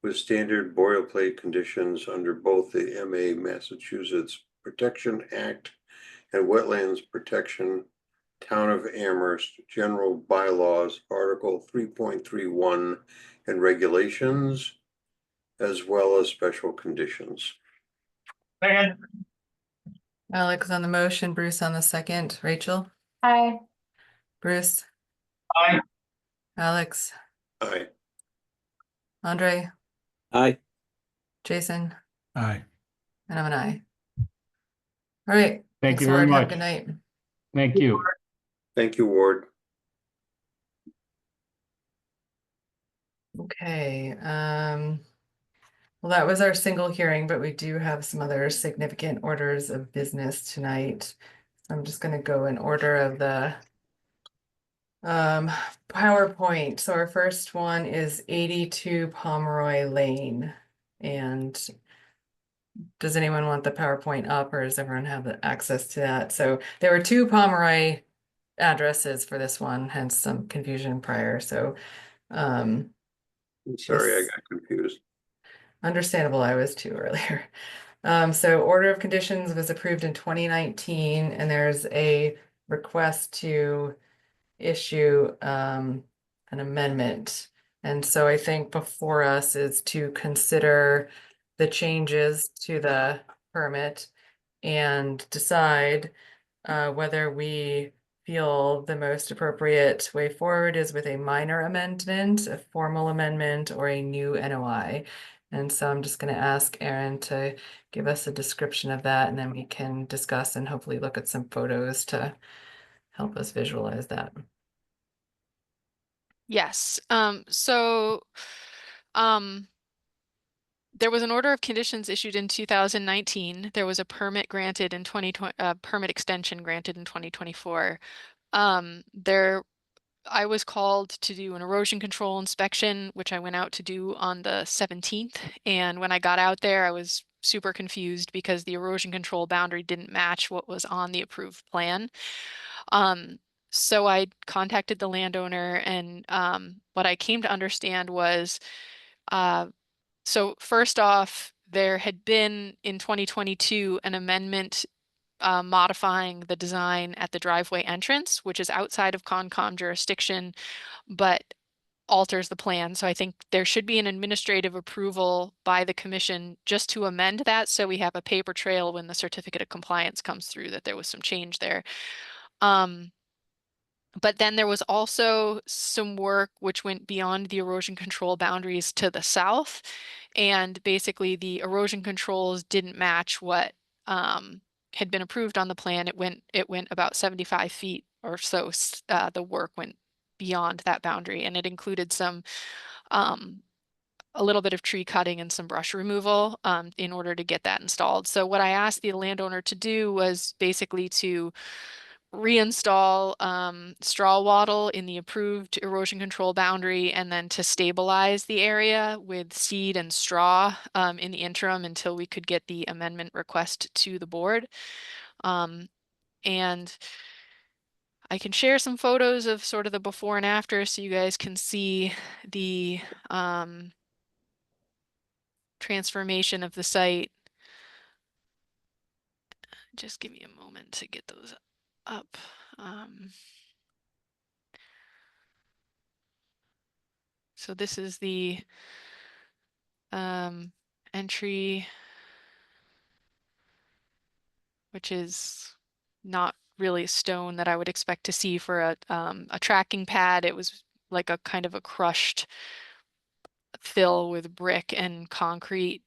with standard boilerplate conditions under both the MA Massachusetts Protection Act and Wetlands Protection Town of Amherst General Bylaws, Article 3.31, and regulations, as well as special conditions. Second. Alex on the motion, Bruce on the second, Rachel, Hi. Bruce, Aye. Alex, Aye. Andre, Aye. Jason, Aye. and I'm an aye. All right. Thank thanks, you very Ward. Have a much. good night. Thank you. Thank you, Ward. Okay, well, that was our single hearing, but we do have some other significant orders of business tonight. I'm just gonna go in order of the PowerPoint. So our first one is 82 Pomeroy Lane. And does anyone want the PowerPoint up, or does everyone have the access to that? So there were 2 Pomeroy addresses for this one, hence some confusion prior. So I'm sorry, I Yes. got confused. understandable, I was too earlier. So order of conditions was approved in 2019, and there's a request to issue an amendment. And so I think before us is to consider the changes to the permit and decide whether we feel the most appropriate way forward is with a minor amendment, a formal amendment, or a new NOI. And so I'm just going to ask Aaron to give us a description of that, and then we can discuss and hopefully look at some photos to help us visualize that. Yes, there was an order of conditions issued in 2019. There was a permit granted in 2020, permit extension granted in 2024. I was called to do an erosion control inspection, which I went out to do on the 17th. And when I got out there, I was super confused because the erosion control boundary didn't match what was on the approved plan. So I contacted the landowner, and what I came to understand was, so first off, there had been in 2022 an amendment modifying the design at the driveway entrance, which is outside of Concom jurisdiction, but alters the plan. So I think there should be an administrative approval by the commission just to amend that, so we have a paper trail when the certificate of compliance comes through that there was some change there. But then there was also some work which went beyond the erosion control boundaries to the south. And basically the erosion controls didn't match what had been approved on the plan. It went about 75 feet or so. The work went beyond that boundary, and it included some a little bit of tree cutting and some brush removal in order to get that installed. So what I asked the landowner to do was basically to reinstall straw wattle in the approved erosion control boundary, and then to stabilize the area with seed and straw in the interim until we could get the amendment request to the board. And I can share some photos of sort of the before and after so you guys can see the transformation of the site. Just give me a moment to get those up. So this is the entry, which is not really stone that I would expect to see for a tracking pad. It was like a kind of a crushed fill with brick and concrete.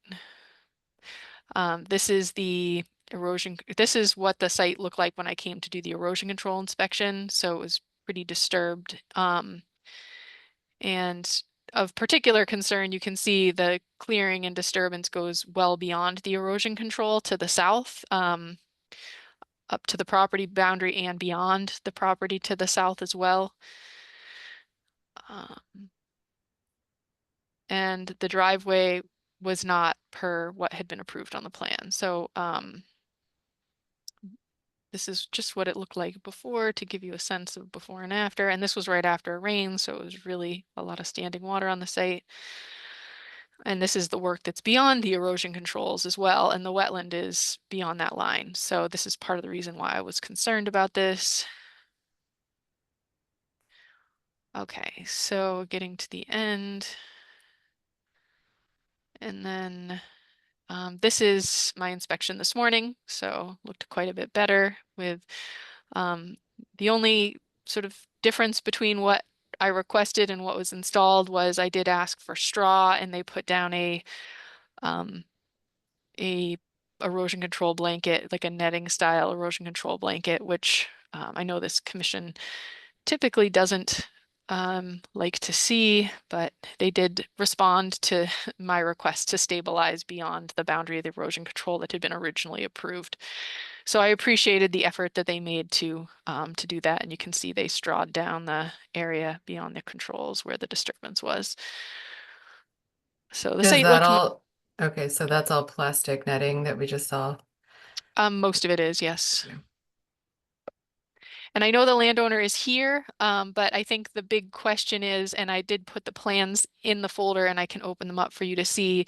This is the erosion. This is what the site looked like when I came to do the erosion control inspection. So it was pretty disturbed. And of particular concern, you can see the clearing and disturbance goes well beyond the erosion control to the south, up to the property boundary and beyond the property to the south as well. And the driveway was not per what had been approved on the plan. So this is just what it looked like before to give you a sense of before and after. And this was right after a rain, so it was really a lot of standing water on the site. And this is the work that's beyond the erosion controls as well, and the wetland is beyond that line. So this is part of the reason why I was concerned about this. Okay, so getting to the end. And then this is my inspection this morning, so looked quite a bit better with the only sort of difference between what I requested and what was installed was I did ask for straw, and they put down a erosion control blanket, like a netting style erosion control blanket, which I know this commission typically doesn't like to see, but they did respond to my request to stabilize beyond the boundary of the erosion control that had been originally approved. So I appreciated the effort that they made to do that, and you can see they strawed down the area beyond the controls where the disturbance was. So the Is site that looked all? Okay, so that's all plastic netting that we just saw. most of it is, yes. Yeah. And I know the landowner is here, but I think the big question is, and I did put the plans in the folder and I can open them up for you to see.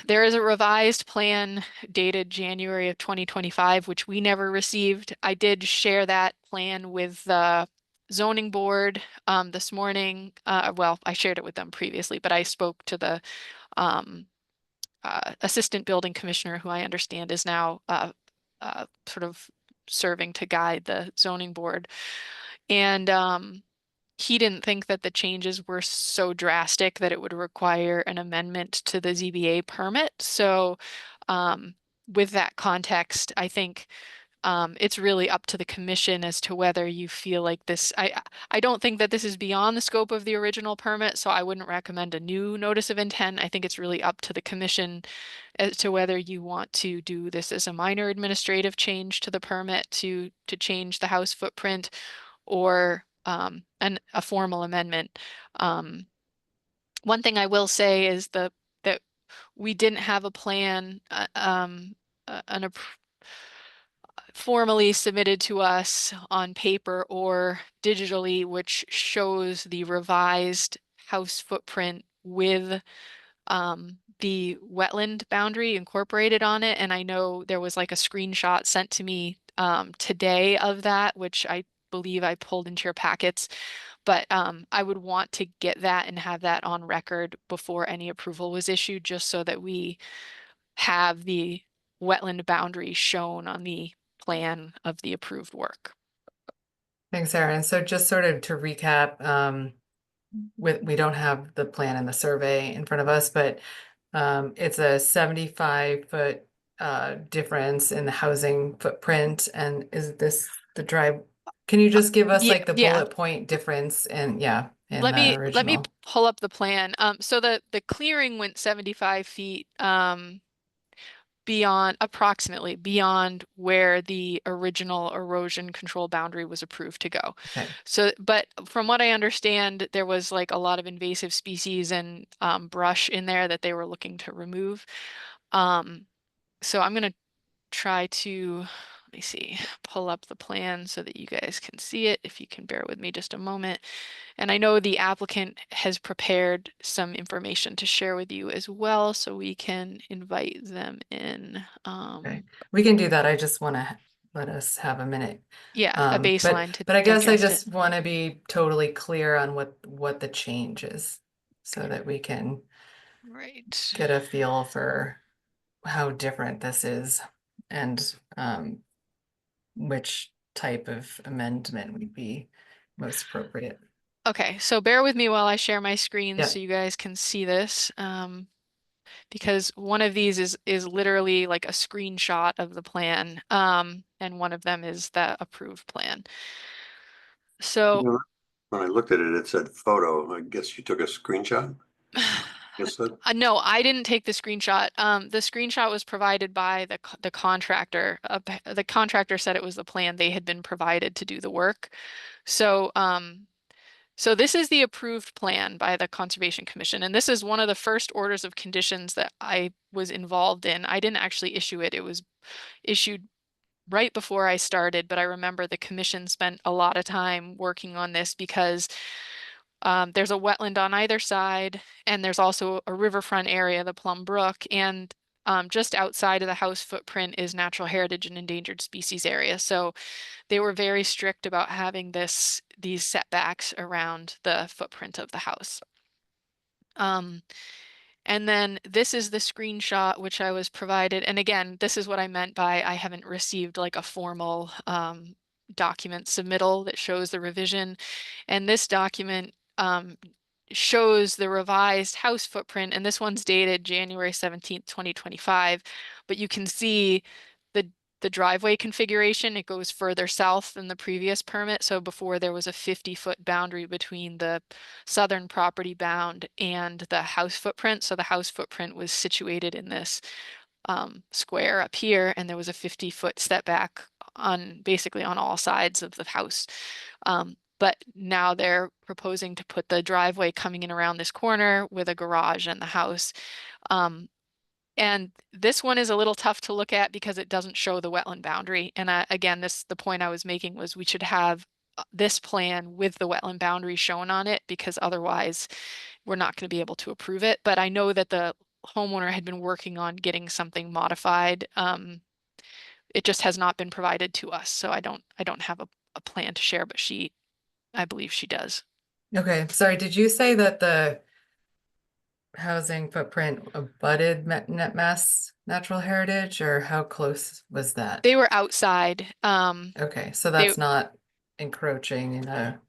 There is a revised plan dated January of 2025, which we never received. I did share that plan with the zoning board this morning. Well, I shared it with them previously, but I spoke to the assistant building commissioner, who I understand is now sort of serving to guide the zoning board. And he didn't think that the changes were so drastic that it would require an amendment to the ZBA permit. So with that context, I think it's really up to the commission as to whether you feel like this. I don't think that this is beyond the scope of the original permit, so I wouldn't recommend a new notice of intent. I think it's really up to the commission as to whether you want to do this as a minor administrative change to the permit to change the house footprint, or a formal amendment. One thing I will say is that we didn't have a plan formally submitted to us on paper or digitally, which shows the revised house footprint with the wetland boundary incorporated on it. And I know there was like a screenshot sent to me today of that, which I believe I pulled into your packets. But I would want to get that and have that on record before any approval was issued, just so that we have the wetland boundary shown on the plan of the approved work. Thanks, Erin. So just sort of to recap, we don't have the plan and the survey in front of us, but it's a 75-foot difference in the housing footprint. And is this the drive? Can you just give us like the Yeah. bullet point difference in Let the me original? pull up the plan. So the clearing went 75 feet approximately beyond where the original erosion control boundary was approved to go. Okay. So, but from what I understand, there was like a lot of invasive species and brush in there that they were looking to remove. So I'm gonna try to, let me see, pull up the plan so that you guys can see it, if you can bear with me just a moment. And I know the applicant has prepared some information to share with you as well, so we can invite them in. Okay. We can do that. I just want to let us have a minute. Yeah, a But baseline to I guess I digest it. just want to be totally clear on what the change is, so that we can Right. get a feel for how different this is, and which type of amendment would be most appropriate. Okay, so bear with me while I share my screen Yeah. so you guys can see this. because one of these is literally like a screenshot of the plan, and one of them is the approved plan. So You know, when I looked at it, it said photo. I guess you took a screenshot? Yes, sir. no, I didn't take the screenshot. The screenshot was provided by the contractor. The contractor said it was the plan they had been provided to do the work. So, so this is the approved plan by the Conservation Commission, and this is one of the first orders of conditions that I was involved in. I didn't actually issue it. It was issued right before I started, but I remember the commission spent a lot of time working on this because there's a wetland on either side, and there's also a riverfront area, the Plum Brook, and just outside of the house footprint is natural heritage and endangered species area. So they were very strict about having these setbacks around the footprint of the house. And then this is the screenshot which I was provided. And again, this is what I meant by I haven't received like a formal document submittal that shows the revision. And this document shows the revised house footprint, and this one's dated January 17th, 2025. But you can see the driveway configuration. It goes further south than the previous permit. So before there was a 50-foot boundary between the southern property bound and the house footprint. So the house footprint was situated in this square up here, and there was a 50-foot setback on basically on all sides of the house. But now they're proposing to put the driveway coming in around this corner with a garage and the house. And this one is a little tough to look at because it doesn't show the wetland boundary. And again, the point I was making was we should have this plan with the wetland boundary shown on it, because otherwise we're not going to be able to approve it. But I know that the homeowner had been working on getting something modified. It just has not been provided to us. So I don't have a plan to share, but I believe she does. Okay, sorry, did you say that the housing footprint abutted Net Mass Natural Heritage, or how close was that? They were outside. Okay, so that's not encroaching in a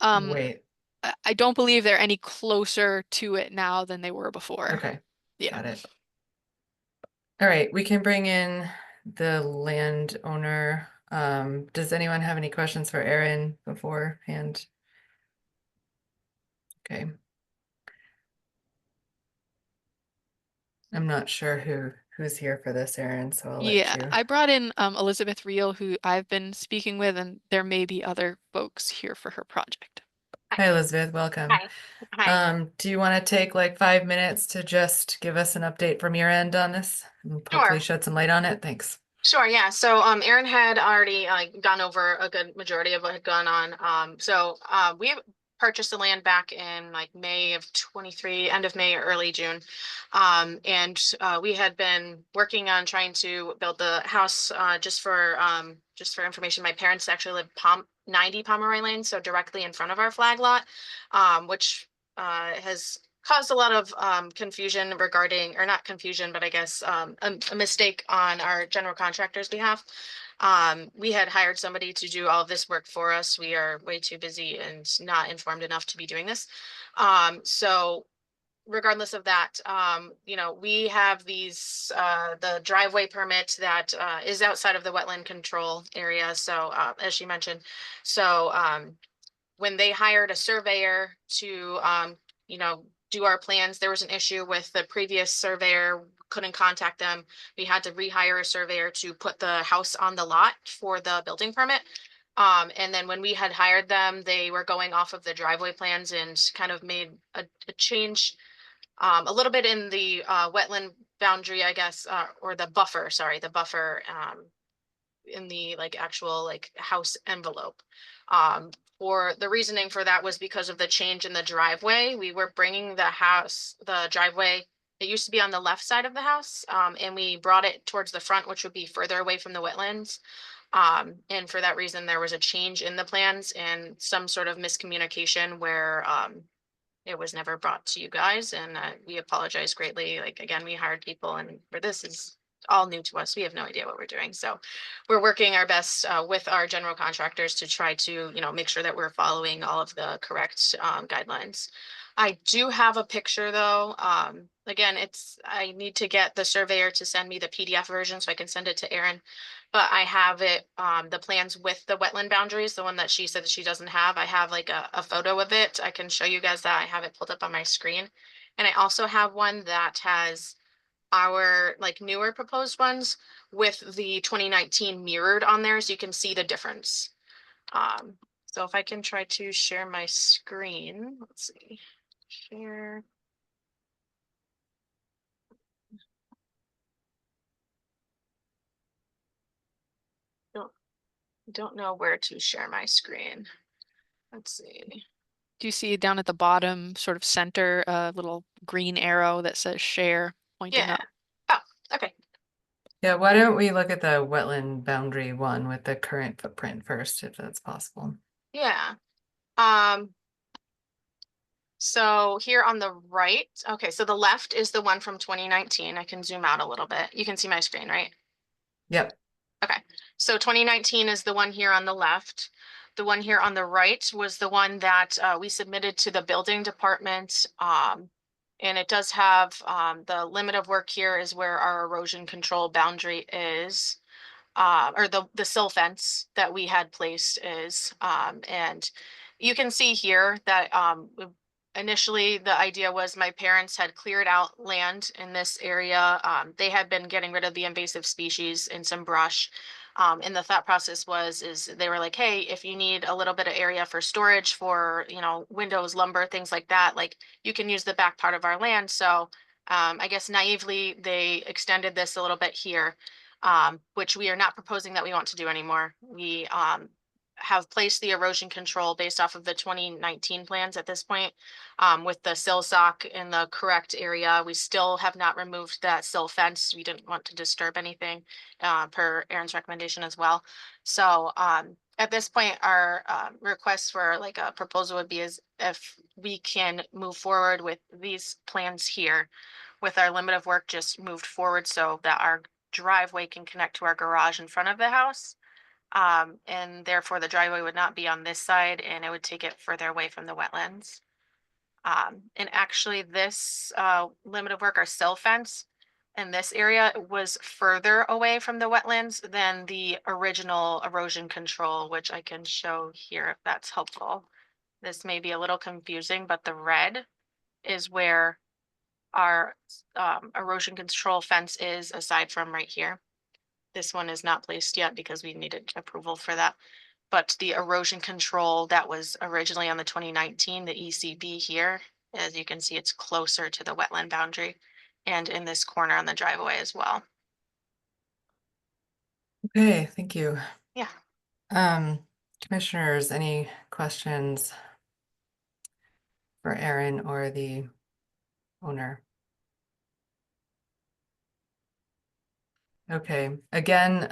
way. I don't believe they're any closer to it now than they were before. Okay, Yeah. got it. All right, we can bring in the landowner. Does anyone have any questions for Erin beforehand? Okay. I'm not sure who's here for this, Erin, so I'll let Yeah, you. I brought in Elizabeth Reel, who I've been speaking with, and there may be other folks here for her project. Hi, Elizabeth, welcome. Hi. Do you want to take like 5 minutes to just give us an update from your end on this and hopefully shed some light on it? Thanks. Sure, yeah. So Erin had already gone over a good majority of what had gone on. We purchased the land back in like May of 23, end of May or early June. We had been working on trying to build the house just for information. My parents actually live 90 Pomeroy Lane, so directly in front of our flag lot, which has caused a lot of confusion regarding, or not confusion, but I guess a mistake on our general contractor's behalf. We had hired somebody to do all of this work for us. We are way too busy and not informed enough to be doing this. So regardless of that, we have the driveway permit that is outside of the wetland control area. So as she mentioned, when they hired a surveyor to, do our plans, there was an issue with the previous surveyor, couldn't contact them. We had to rehire a surveyor to put the house on the lot for the building permit. And then when we had hired them, they were going off of the driveway plans and kind of made a change a little bit in the wetland boundary, I guess, or the buffer, in the actual house envelope. For the reasoning for that was because of the change in the driveway. We were bringing the driveway, it used to be on the left side of the house, and we brought it towards the front, which would be further away from the wetlands. And for that reason, there was a change in the plans and some sort of miscommunication where it was never brought to you guys, and we apologize greatly. Again, we hired people, and this is all new to us. We have no idea what we're doing. So we're working our best with our general contractors to try to, make sure that we're following all of the correct guidelines. I do have a picture though. Again, I need to get the surveyor to send me the PDF version so I can send it to Erin. But I have it, the plans with the wetland boundaries, the one that she said that she doesn't have. I have like a photo of it. I can show you guys that. I have it pulled up on my screen. And I also have one that has our like newer proposed ones with the 2019 mirrored on there, so you can see the difference. So if I can try to share my screen, let's see, share. Don't know where to share my screen. Let's see. Do you see down at the bottom, sort of center, a little green arrow that says share pointing Yeah. up? Oh, okay. Yeah, why don't we look at the wetland boundary one with the current footprint first, if that's possible? Yeah. So here on the right, okay, so the left is the one from 2019. I can zoom out a little bit. You can see my screen, right? Yep. Okay, so 2019 is the one here on the left. The one here on the right was the one that we submitted to the building department. And it does have the limit of work here is where our erosion control boundary is. Or the sill fence that we had placed is. And you can see here that initially the idea was my parents had cleared out land in this area. They had been getting rid of the invasive species and some brush. And the thought process is they were like, hey, if you need a little bit of area for storage for, windows, lumber, things like that, like you can use the back part of our land. So I guess naively, they extended this a little bit here, which we are not proposing that we want to do anymore. We have placed the erosion control based off of the 2019 plans at this point, with the sill sock in the correct area. We still have not removed that sill fence. We didn't want to disturb anything, per Erin's recommendation as well. So at this point, our request for like a proposal would be is if we can move forward with these plans here with our limit of work just moved forward so that our driveway can connect to our garage in front of the house. And therefore the driveway would not be on this side and it would take it further away from the wetlands. And actually this limit of work, our sill fence in this area was further away from the wetlands than the original erosion control, which I can show here if that's helpful. This may be a little confusing, but the red is where our erosion control fence is, aside from right here. This one is not placed yet because we needed approval for that. But the erosion control that was originally on the 2019, the ECB here, as you can see, it's closer to the wetland boundary and in this corner on the driveway as well. Okay, thank you. Yeah. Commissioners, any questions for Erin or the owner? Okay, again,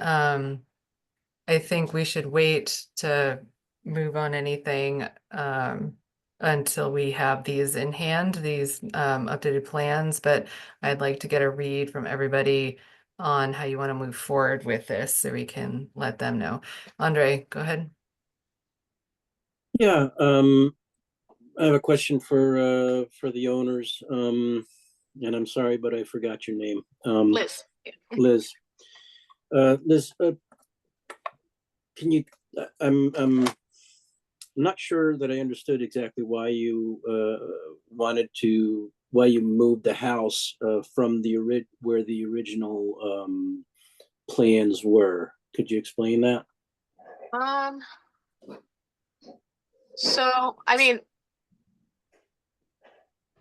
I think we should wait to move on anything until we have these in hand, these updated plans, but I'd like to get a read from everybody on how you want to move forward with this so we can let them know. Andre, go ahead. Yeah, I have a question for the owners. And I'm sorry, but I forgot your name. Liz. Liz. Liz, can you, I'm not sure that I understood exactly why you why you moved the house from where the original plans were. Could you explain that? So, I mean,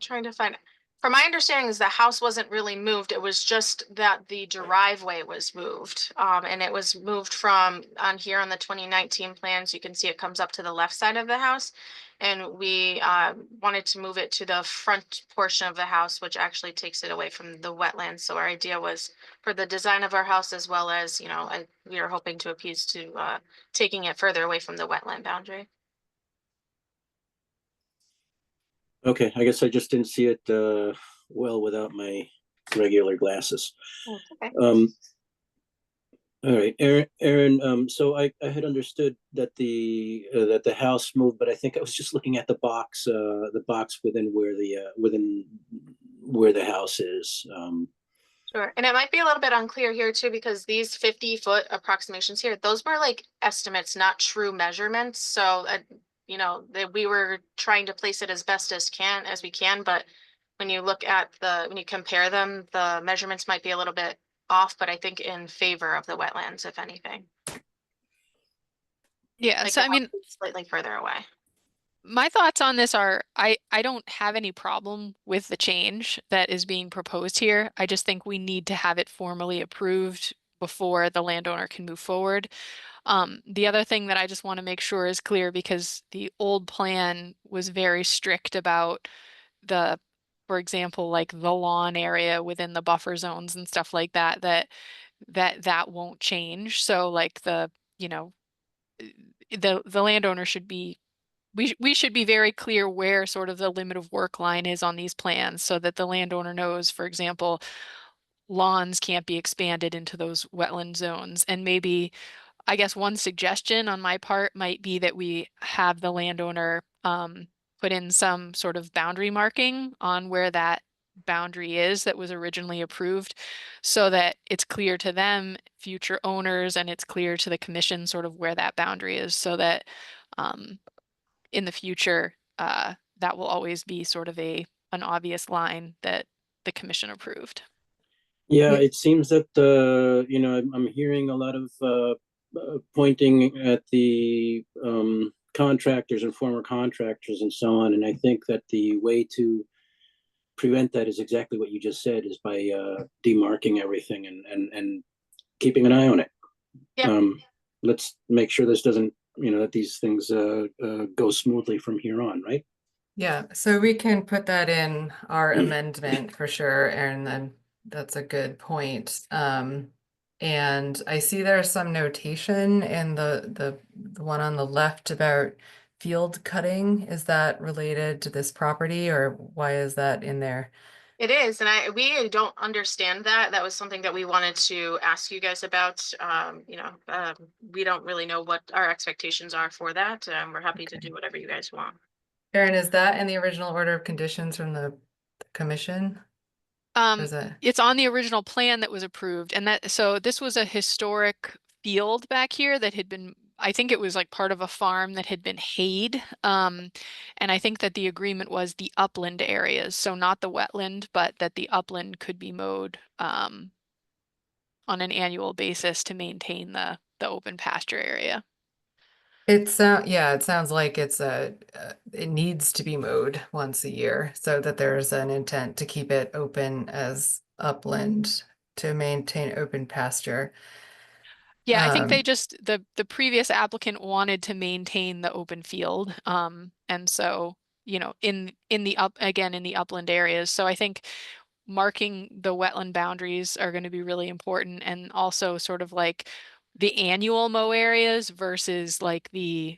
trying to find it. From my understanding is the house wasn't really moved. It was just that the driveway was moved. And it was moved from on here on the 2019 plans. You can see it comes up to the left side of the house. And we wanted to move it to the front portion of the house, which actually takes it away from the wetlands. So our idea was for the design of our house, as well as, we are hoping to appease to taking it further away from the wetland boundary. Okay, I guess I just didn't see it well without my regular glasses. Okay. All right, Aaron, so I had understood that the house moved, but I think I was just looking at the box within where the house is. Sure, and it might be a little bit unclear here too, because these 50-foot approximations here, those were like estimates, not true measurements. So, you know, that we were trying to place it as best as we can, but when you look at when you compare them, the measurements might be a little bit off, but I think in favor of the wetlands, if anything. Yeah, Like so the I mean, house is slightly further away. my thoughts on this are I don't have any problem with the change that is being proposed here. I just think we need to have it formally approved before the landowner can move forward. The other thing that I just want to make sure is clear, because the old plan was very strict about for example, like the lawn area within the buffer zones and stuff like that, that won't change. So like you know, the landowner should be we should be very clear where sort of the limit of work line is on these plans, so that the landowner knows, for example, lawns can't be expanded into those wetland zones. And maybe, I guess one suggestion on my part might be that we have the landowner put in some sort of boundary marking on where that boundary is that was originally approved, so that it's clear to them, future owners, and it's clear to the commission sort of where that boundary is, so that um, in the future, that will always be sort of an obvious line that the commission approved. Yeah, Yeah. it seems that I'm hearing a lot of pointing at the contractors and former contractors and so on, and I think that the way to prevent that is exactly what you just said, is by demarking everything and keeping an eye on it. Yeah. Let's make sure this doesn't, that these things go smoothly from here on, right? Yeah, so we can put that in our amendment for sure, and then that's a good point. And I see there's some notation in the one on the left about field cutting. Is that related to this property, or why is that in there? It is, and we don't understand that. That was something that we wanted to ask you guys about. We don't really know what our expectations are for that. We're happy to do whatever you guys want. Aaron, is that in the original order of conditions from the commission? Or is it? It's on the original plan that was approved, and so this was a historic field back here that had been, I think it was like part of a farm that had been hayed. And I think that the agreement was the upland areas, so not the wetland, but that the upland could be mowed on an annual basis to maintain the open pasture area. It sounds like it needs to be mowed once a year, so that there's an intent to keep it open as upland to maintain open pasture. Yeah, I think they Um, just, the previous applicant wanted to maintain the open field. And so, in the upland areas. So I think marking the wetland boundaries are going to be really important, and also sort of like the annual mow areas versus like the,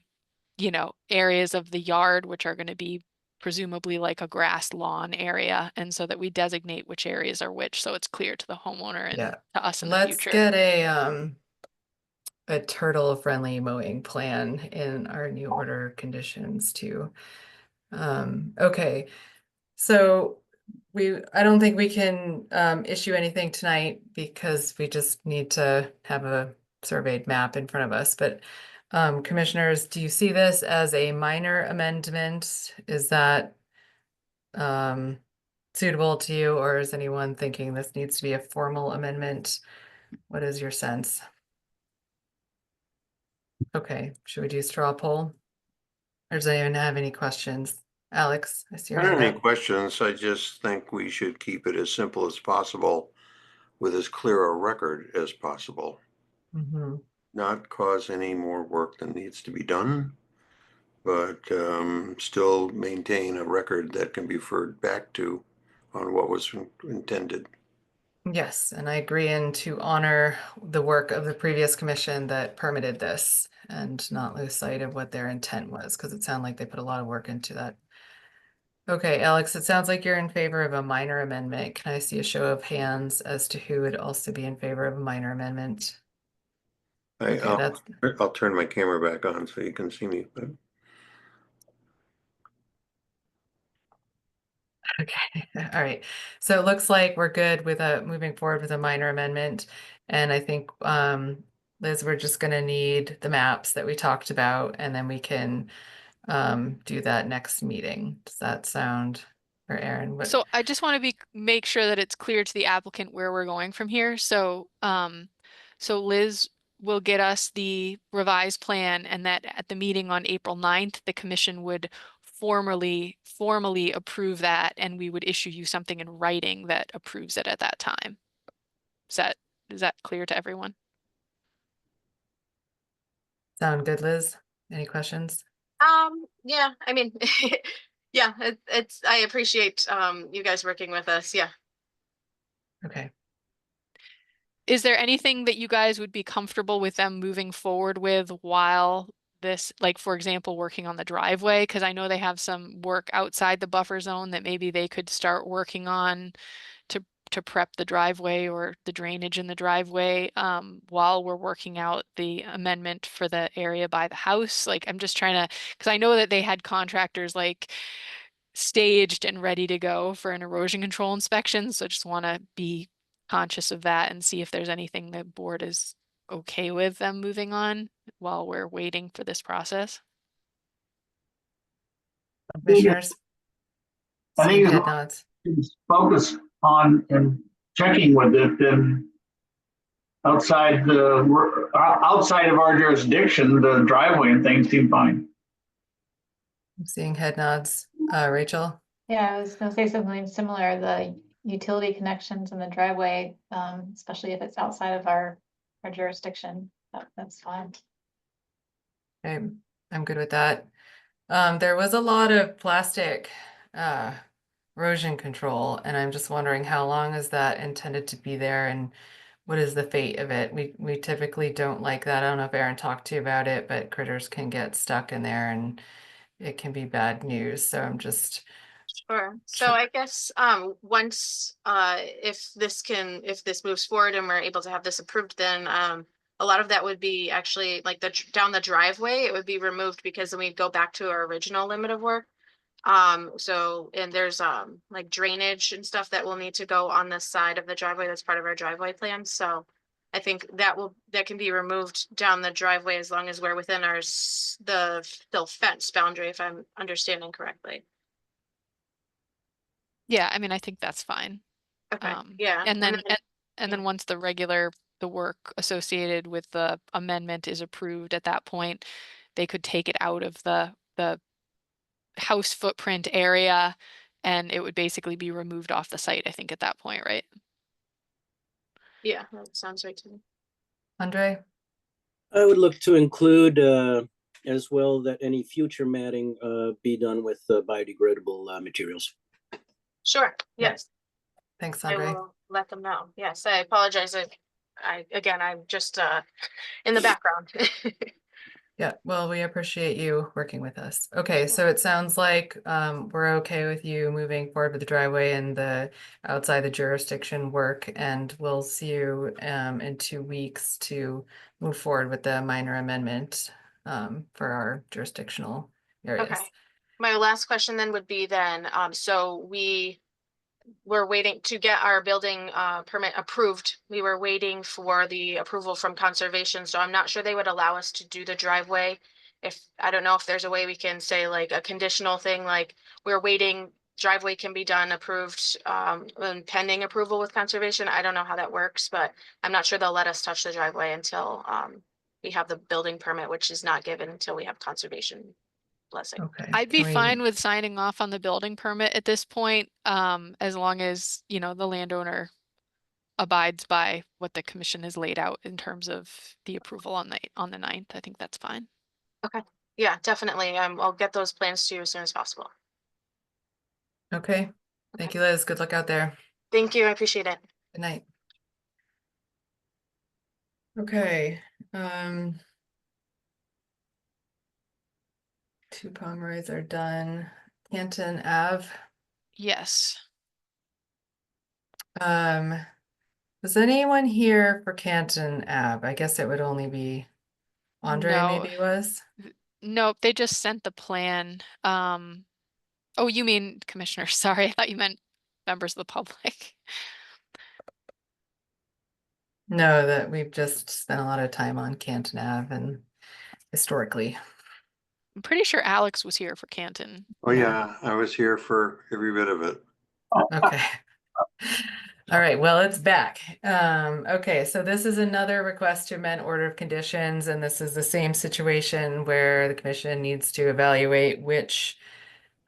areas of the yard, which are going to be presumably like a grass lawn area. And so that we designate which areas are which, so it's clear to the homeowner and yeah, to us in the let's future. get a turtle-friendly mowing plan in our new order conditions too. Okay, so I don't think we can issue anything tonight because we just need to have a surveyed map in front of us. But commissioners, do you see this as a minor amendment? Is that suitable to you, or is anyone thinking this needs to be a formal amendment? What is your sense? Okay, should we do straw poll? Or does anyone have any questions? Alex, I see I your don't have hand any up. questions. I just think we should keep it as simple as possible with as clear a record as possible. Mhm. Not cause any more work than needs to be done, but still maintain a record that can be referred back to on what was intended. Yes, and I agree, and to honor the work of the previous commission that permitted this and not lose sight of what their intent was, because it sounded like they put a lot of work into that. Okay, Alex, it sounds like you're in favor of a minor amendment. Can I see a show of hands as to who would also be in favor of a minor amendment? I, Okay, that's, I'll turn my camera back on so you can see me, but okay, all right. So it looks like we're good with moving forward with a minor amendment. And I think, Liz, we're just gonna need the maps that we talked about, and then we can do that next meeting. Does that sound, or Aaron, what? So I just want to make sure that it's clear to the applicant where we're going from here. So, so Liz will get us the revised plan, and that at the meeting on April 9th, the commission would formally approve that, and we would issue you something in writing that approves it at that time. Is that clear to everyone? Sound good, Liz? Any questions? Yeah, I mean, yeah, I appreciate, you guys working with us. Yeah. Okay. Is there anything that you guys would be comfortable with them moving forward with while this, like, for example, working on the driveway? Because I know they have some work outside the buffer zone that maybe they could start working on to prep the driveway or the drainage in the driveway, while we're working out the amendment for the area by the house. Like, I'm just trying to, because I know that they had contractors like staged and ready to go for an erosion control inspection. So just want to be conscious of that and see if there's anything the board is okay with them moving on while we're waiting for this process. Commissioners? I Seeing think head nods. it's focused on and checking with it, then outside outside of our jurisdiction, the driveway and things seem fine. I'm seeing head nods. Rachel? Yeah, I was gonna say something similar, the utility connections in the driveway, especially if it's outside of our jurisdiction, that's fine. Okay, I'm good with that. There was a lot of plastic erosion control, and I'm just wondering how long is that intended to be there, and what is the fate of it? We typically don't like that. I don't know if Aaron talked to you about it, but critters can get stuck in there and it can be bad news. So I'm just Sure. So Sure. I guess, once, if this moves forward and we're able to have this approved, then, a lot of that would be actually like down the driveway, it would be removed because then we'd go back to our original limit of work. So, and there's, like drainage and stuff that will need to go on the side of the driveway. That's part of our driveway plan. So I think that can be removed down the driveway as long as we're within the still fence boundary, if I'm understanding correctly. Yeah, I mean, I think that's fine. Okay, yeah. And then, yeah. and then once the work associated with the amendment is approved at that point, they could take it out of the house footprint area, and it would basically be removed off the site, I think, at that point, right? Yeah, that sounds right to me. Andre? I would look to include as well that any future matting be done with biodegradable materials. Sure, Yeah. yes, Thanks, I Andre. will let them know. Yes, I apologize. I'm just, in the background. Yeah, well, we appreciate you working with us. Okay, so it sounds like we're okay with you moving forward with the driveway and the outside the jurisdiction work, and we'll see you in 2 weeks to move forward with the minor amendment for our jurisdictional areas. Okay. My last question then would be then, so we're waiting to get our building permit approved. We were waiting for the approval from conservation, so I'm not sure they would allow us to do the driveway. I don't know if there's a way we can say like a conditional thing, like we're waiting, driveway can be done, approved, and pending approval with conservation. I don't know how that works, but I'm not sure they'll let us touch the driveway until we have the building permit, which is not given until we have conservation blessing. Okay. I'd be can we- fine with signing off on the building permit at this point, as long as, the landowner abides by what the commission has laid out in terms of the approval on the 9th. I think that's fine. Yeah, definitely. I'll get those plans to you as soon as possible. Okay, thank you, Liz. Good luck out there. Thank you. I appreciate it. Good night. Okay, 2 Pomeroys are done. Canton Ave. Yes. Was anyone here for Canton Ave? I guess it would only be Andre No. maybe was? Nope, they just sent the plan. Oh, you mean Commissioner, sorry, I thought you meant members of the public. No, that we've just spent a lot of time on Canton Ave and historically. I'm pretty sure Alex was here for Canton. Oh, yeah, I was here for every bit of it. Okay. All right, well, it's back. Okay, so this is another request to amend order of conditions, and this is the same situation where the commission needs to evaluate which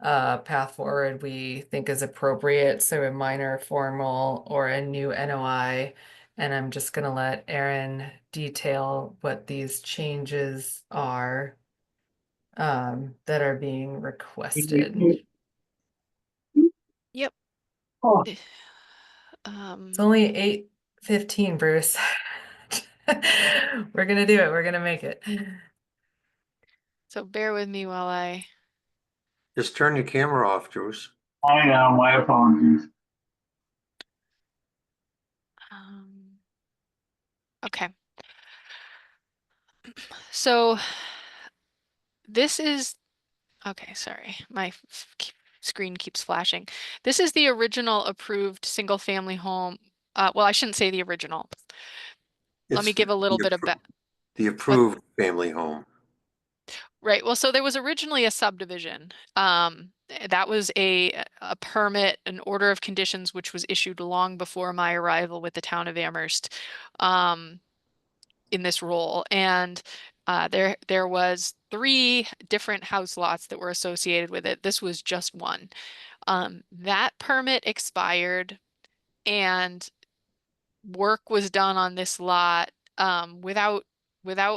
path forward we think is appropriate, so a minor formal or a new NOI. And I'm just gonna let Aaron detail what these changes are that are being requested. Yep. Oh, It's only 8:15, Bruce. We're gonna do it. We're gonna make it. So bear with me while I, Just turn your camera off, Bruce. I know, my apologies. okay. So this is, okay, sorry, my screen keeps flashing. This is the original approved single family home. Well, I shouldn't say the original. Let me It's give a little the bit of the approved family home. right. Well, so there was originally a subdivision. That was a permit, an order of conditions, which was issued long before my arrival with the town of Amherst, in this role. And there was 3 different house lots that were associated with it. This was just one. That permit expired, and work was done on this lot without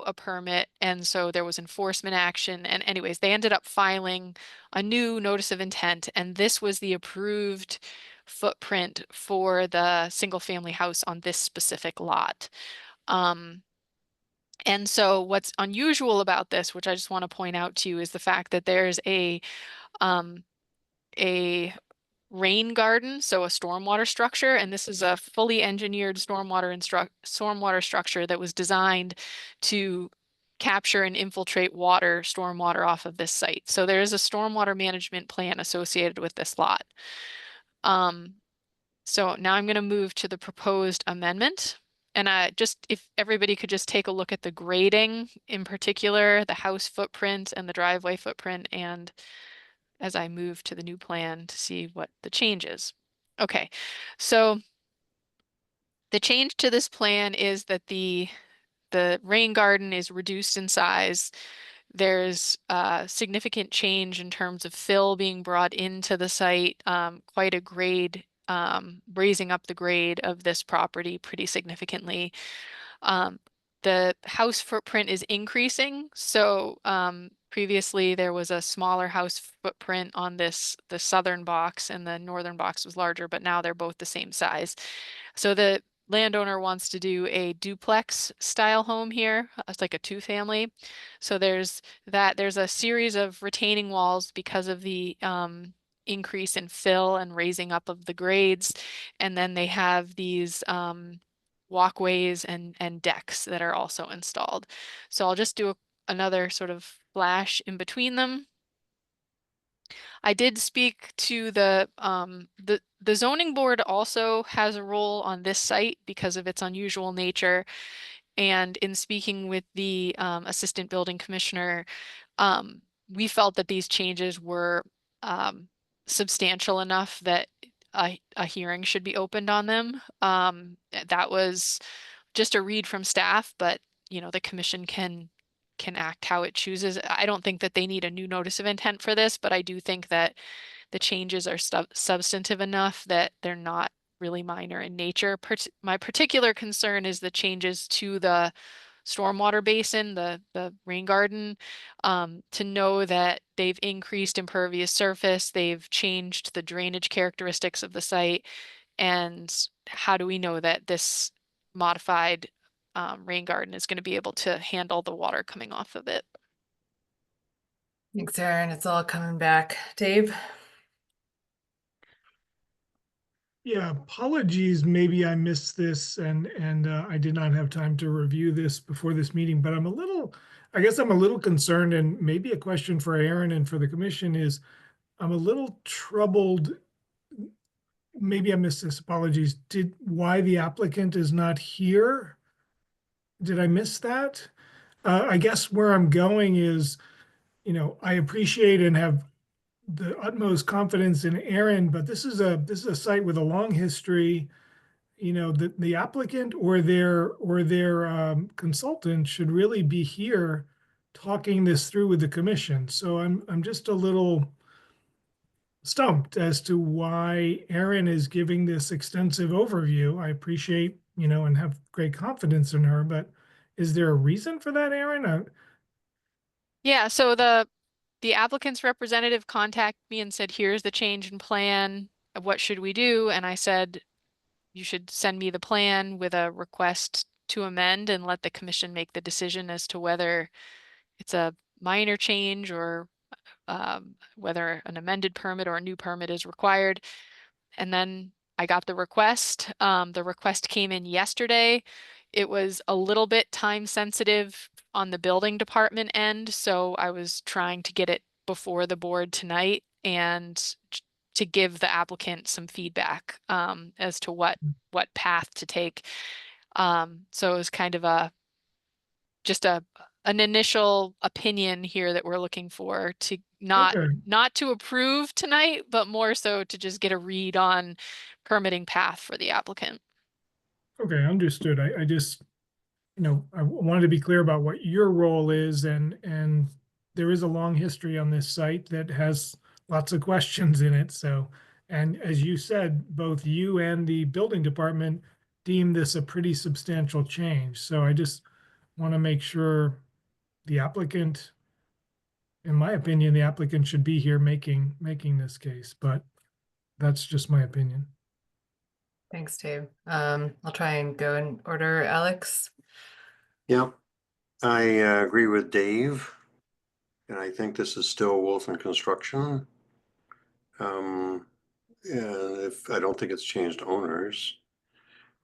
a permit, and so there was enforcement action. And anyways, they ended up filing a new notice of intent, and this was the approved footprint for the single family house on this specific lot. And so what's unusual about this, which I just want to point out to you, is the fact that there's a rain garden, so a stormwater structure, and this is a fully engineered stormwater structure that was designed to capture and infiltrate stormwater off of this site. So there is a stormwater management plan associated with this lot. So now I'm going to move to the proposed amendment. And if everybody could just take a look at the grading, in particular, the house footprint and the driveway footprint, and as I move to the new plan to see what the change is. Okay, so the change to this plan is that the rain garden is reduced in size. There's a significant change in terms of fill being brought into the site, quite a grade, raising up the grade of this property pretty significantly. The house footprint is increasing. So previously there was a smaller house footprint on the southern box, and the northern box was larger, but now they're both the same size. So the landowner wants to do a duplex style home here. It's like a 2-family. So there's a series of retaining walls because of the increase in fill and raising up of the grades. And then they have these walkways and decks that are also installed. So I'll just do another sort of flash in between them. I did speak to the zoning board also has a role on this site because of its unusual nature. And in speaking with the assistant building commissioner, we felt that these changes were substantial enough that a hearing should be opened on them. That was just a read from staff, but the commission can act how it chooses. I don't think that they need a new notice of intent for this, but I do think that the changes are substantive enough that they're not really minor in nature. My particular concern is the changes to the stormwater basin, the rain garden, to know that they've increased impervious surface, they've changed the drainage characteristics of the site, and how do we know that this modified rain garden is going to be able to handle the water coming off of it? Thanks, Aaron. It's all coming back. Dave? Yeah, apologies. Maybe I missed this and I did not have time to review this before this meeting, but I guess I'm a little concerned, and maybe a question for Aaron and for the commission is, I'm a little troubled. Maybe I missed this, apologies. Why the applicant is not here? Did I miss that? I guess where I'm going is, I appreciate and have the utmost confidence in Aaron, but this is a site with a long history. The applicant or their consultant should really be here talking this through with the commission. So I'm just a little stumped as to why Aaron is giving this extensive overview. I appreciate, and have great confidence in her, but is there a reason for that, Aaron? Yeah, so the applicant's representative contacted me and said, here's the change in plan. What should we do? And I said, you should send me the plan with a request to amend and let the commission make the decision as to whether it's a minor change or whether an amended permit or a new permit is required. And then I got the request. The request came in yesterday. It was a little bit time sensitive on the building department end, so I was trying to get it before the board tonight and to give the applicant some feedback as to what path to take. So it was kind of just an initial opinion here that we're looking for, to not to approve tonight, but more so to just get a read on permitting path for the applicant. Okay, understood. I just, I wanted to be clear about what your role is, and there is a long history on this site that has lots of questions in it. So, and as you said, both you and the building department deem this a pretty substantial change. So I just want to make sure the applicant, in my opinion, the applicant should be here making this case, but that's just my opinion. Thanks, Dave. I'll try and go in order. Alex? Yeah, I agree with Dave. And I think this is still Wilson Construction. And I don't think it's changed owners.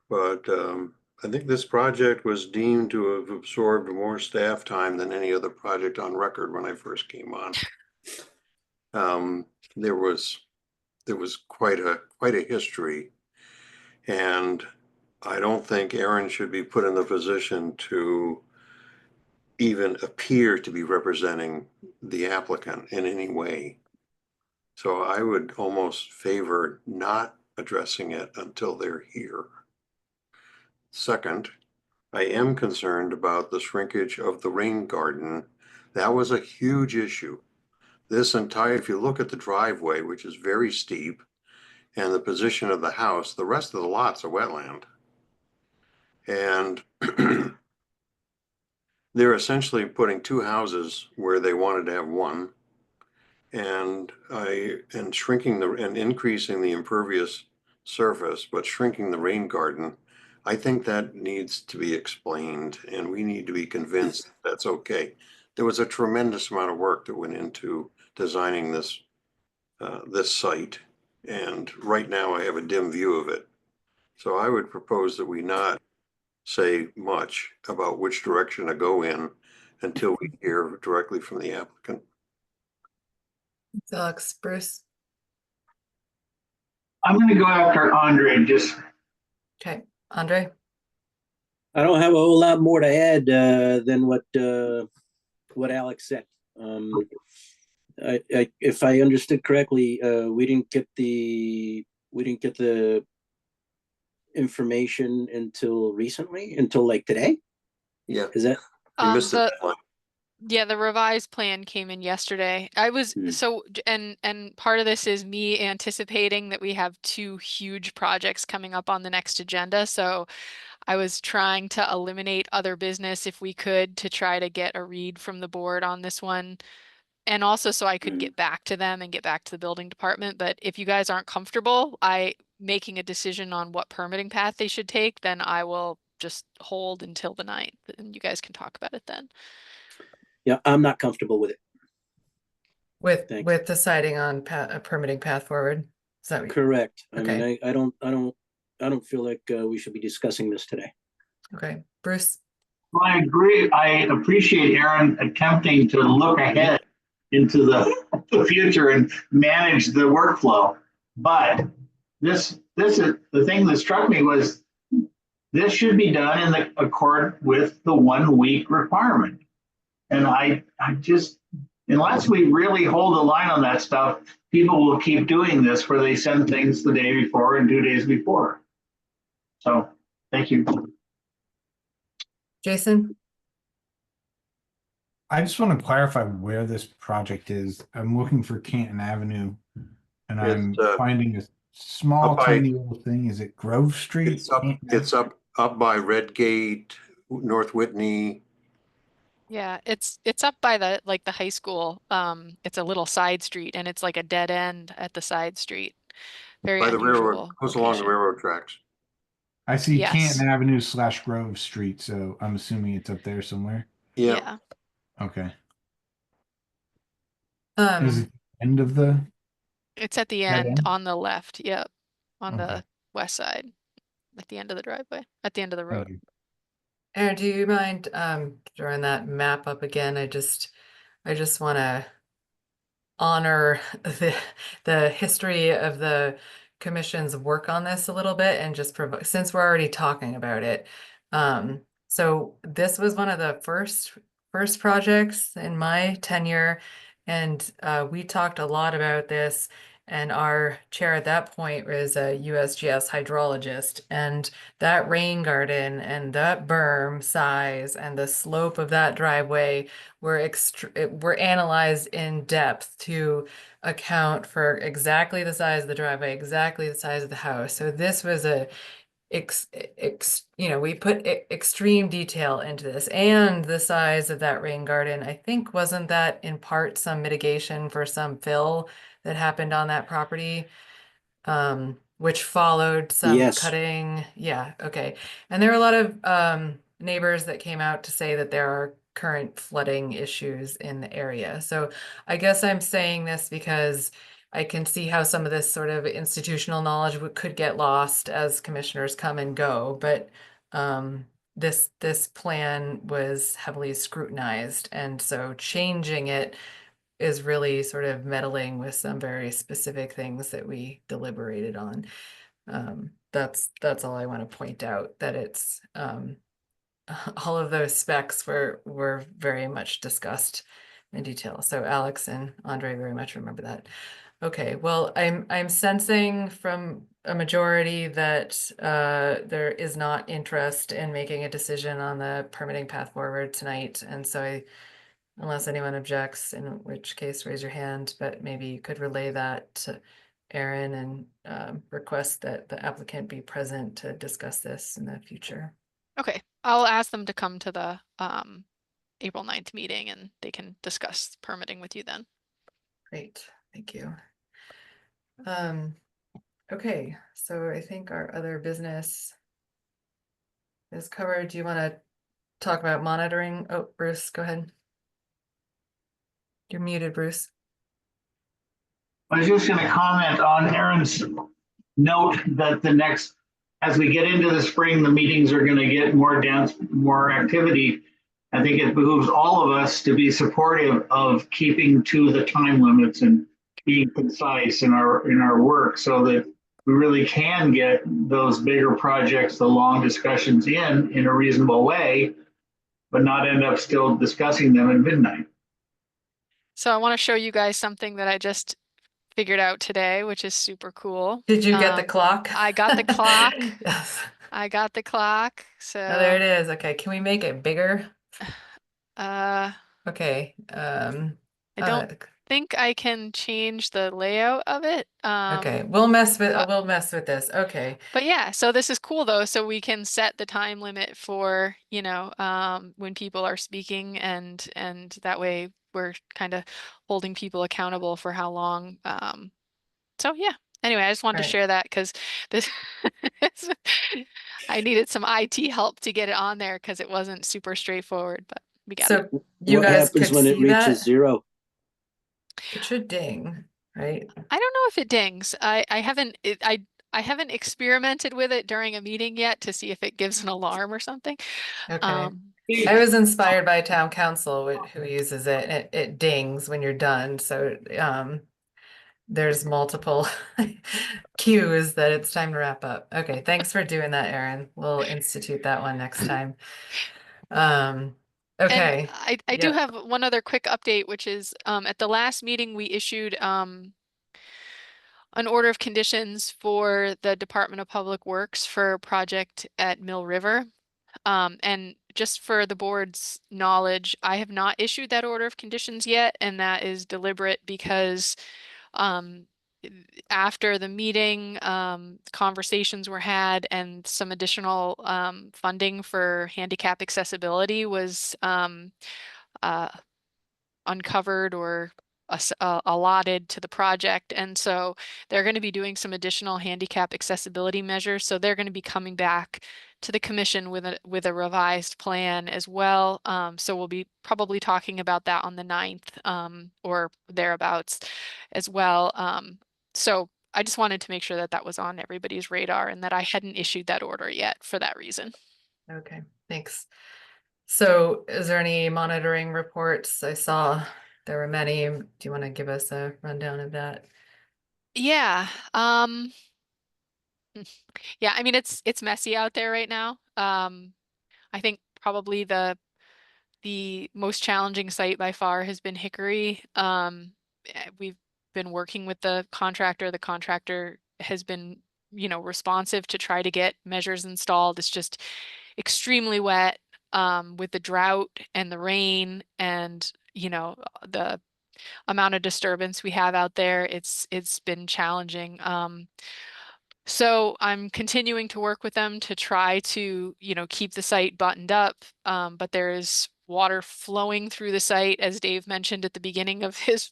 But I think this project was deemed to have absorbed more staff time than any other project on record when I first came on. There was quite a history, and I don't think Aaron should be put in the position to even appear to be representing the applicant in any way. So I would almost favor not addressing it until they're here. Second, I am concerned about the shrinkage of the rain garden. That was a huge issue. If you look at the driveway, which is very steep, and the position of the house, the rest of the lot's a wetland. And they're essentially putting two houses where they wanted to have one, and shrinking and increasing the impervious surface, but shrinking the rain garden. I think that needs to be explained, and we need to be convinced that's okay. There was a tremendous amount of work that went into designing this site, and right now I have a dim view of it. So I would propose that we not say much about which direction to go in until we hear directly from the applicant. Alex. Bruce? I'm going to go after Andre. Okay, Andre? I don't have a whole lot more to add than what Alex said. If I understood correctly, we didn't get the information until recently, until like today. Yeah, Is that? you missed the deadline. Yeah, the revised plan came in yesterday. I was and part of this is me anticipating that we have two huge projects coming up on the next agenda. So I was trying to eliminate other business if we could, to try to get a read from the board on this one. And also so I could get back to them and get back to the building department. But if you guys aren't comfortable making a decision on what permitting path they should take, then I will just hold until the 9th and you guys can talk about it then. Yeah, I'm not comfortable with it. With deciding on a permitting path forward. Is that correct? Okay. I mean, I don't feel like we should be discussing this today. Okay, Bruce? Well, I agree. I appreciate Aaron attempting to look ahead into the future and manage the workflow. But this is the thing that struck me was this should be done in the accord with the 1 week requirement. And I just, unless we really hold the line on that stuff, people will keep doing this where they send things the day before and 2 days before. So, thank you. Jason? I just want to clarify where this project is. I'm looking for Canton Avenue and I'm It's, finding a small up by- tiny little thing. Is it Grove Street? It's up by Redgate, North Whitney. Yeah, it's up by the like the high school. It's a little side street and it's like a dead end at the side street. Very By the railroad, unusual goes along the location. railroad tracks. I see Yes. Canton Avenue / Grove Street, so I'm assuming it's up there somewhere. Yeah, Yeah. Okay. Is it the end of the? It's at the Dead end end? on the left. Yep. On Okay. the west side. At the end of the driveway. At the end of the road. Thank you. Aaron, do you mind drawing that map up again? I just want to honor the history of the commission's work on this a little bit and just since we're already talking about it. So this was one of the first projects in my tenure, and we talked a lot about this. And our chair at that point was a USGS hydrologist, and that rain garden and that berm size and the slope of that driveway were analyzed in depth to account for exactly the size of the driveway, exactly the size of the house. So this was we put extreme detail into this, and the size of that rain garden. I think wasn't that in part some mitigation for some fill that happened on that property, which followed some Yes. cutting. Yeah, okay. And there are a lot of neighbors that came out to say that there are current flooding issues in the area. So I guess I'm saying this because I can see how some of this sort of institutional knowledge could get lost as commissioners come and go, but this plan was heavily scrutinized, and so changing it is really sort of meddling with some very specific things that we deliberated on. That's all I want to point out, that it's all of those specs were very much discussed in detail. So Alex and Andre very much remember that. Okay, well, I'm sensing from a majority that there is not interest in making a decision on the permitting path forward tonight, and so unless anyone objects, in which case raise your hand, but maybe you could relay that to Aaron and request that the applicant be present to discuss this in the future. Okay. I'll ask them to come to the April 9th meeting and they can discuss permitting with you then. Great, thank you. Okay, so I think our other business is covered. Do you want to talk about monitoring? Oh, Bruce, go ahead. You're muted, Bruce. I was just going to comment on Aaron's note that as we get into the spring, the meetings are going to get more dense, more activity. I think it behooves all of us to be supportive of keeping to the time limits and being concise in our work so that we really can get those bigger projects, the long discussions in a reasonable way, but not end up still discussing them at midnight. So I want to show you guys something that I just figured out today, which is super cool. Did you get the clock? I got the clock. Yes. I got the clock. So Oh, there it is. Okay, can we make it bigger? Okay. I don't think I can change the layout of it. Okay, we'll mess with this. Okay. But yeah, so this is cool though. So we can set the time limit for, when people are speaking and that way we're kind of holding people accountable for how long. So yeah, anyway, I just wanted to Right. share that because this, I needed some IT help to get it on there because it wasn't super straightforward, but we got it. So you What guys happens could when it see reaches that? 0? It should ding, right? I don't know if it dings. I haven't experimented with it during a meeting yet to see if it gives an alarm or something. Okay. I was inspired by town council who uses it. It dings when you're done. So there's multiple cues that it's time to wrap up. Okay, thanks for doing that, Erin. We'll institute that one next time. And Okay. I do Yep. have one other quick update, which is at the last meeting, we issued an order of conditions for the Department of Public Works for a project at Mill River. And just for the board's knowledge, I have not issued that order of conditions yet, and that is deliberate because after the meeting, conversations were had and some additional funding for handicap accessibility was uncovered or allotted to the project. And so they're going to be doing some additional handicap accessibility measures. So they're going to be coming back to the commission with a revised plan as well. So we'll be probably talking about that on the 9th or thereabouts as well. So I just wanted to make sure that that was on everybody's radar and that I hadn't issued that order yet for that reason. Okay, thanks. So is there any monitoring reports? I saw there were many. Do you want to give us a rundown of that? Yeah. Yeah, I mean it's messy out there right now. I think probably the most challenging site by far has been Hickory. We've been working with the contractor. The contractor has been, responsive to try to get measures installed. It's just extremely wet with the drought and the rain and, the amount of disturbance we have out there. It's been challenging. So I'm continuing to work with them to try to, keep the site buttoned up. But there is water flowing through the site, as Dave mentioned at the beginning of his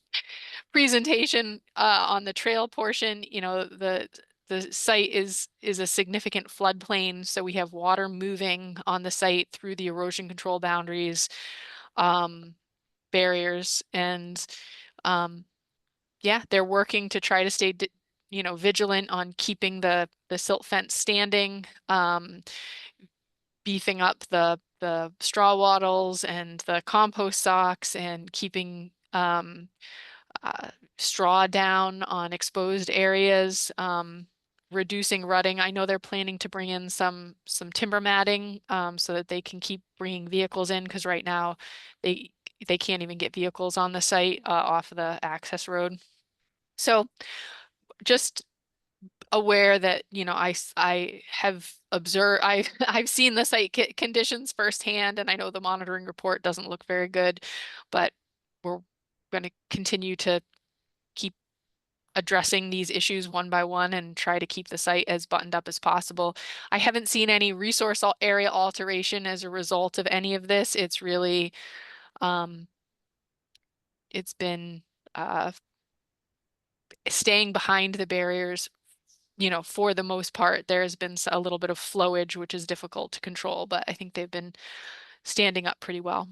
presentation on the trail portion. The site is a significant floodplain, so we have water moving on the site through the erosion control boundaries, barriers, and yeah, they're working to try to stay vigilant on keeping the silt fence standing, beefing up the straw wattles and the compost socks and keeping straw down on exposed areas, reducing rutting. I know they're planning to bring in some timber matting so that they can keep bringing vehicles in, because right now they can't even get vehicles on the site off of the access road. So just aware that, I have observed, I've seen the site conditions firsthand, and I know the monitoring report doesn't look very good, but we're going to continue to keep addressing these issues one by one and try to keep the site as buttoned up as possible. I haven't seen any resource area alteration as a result of any of this. It's really, it's been staying behind the barriers. For the most part, there's been a little bit of flowage, which is difficult to control, but I think they've been standing up pretty well.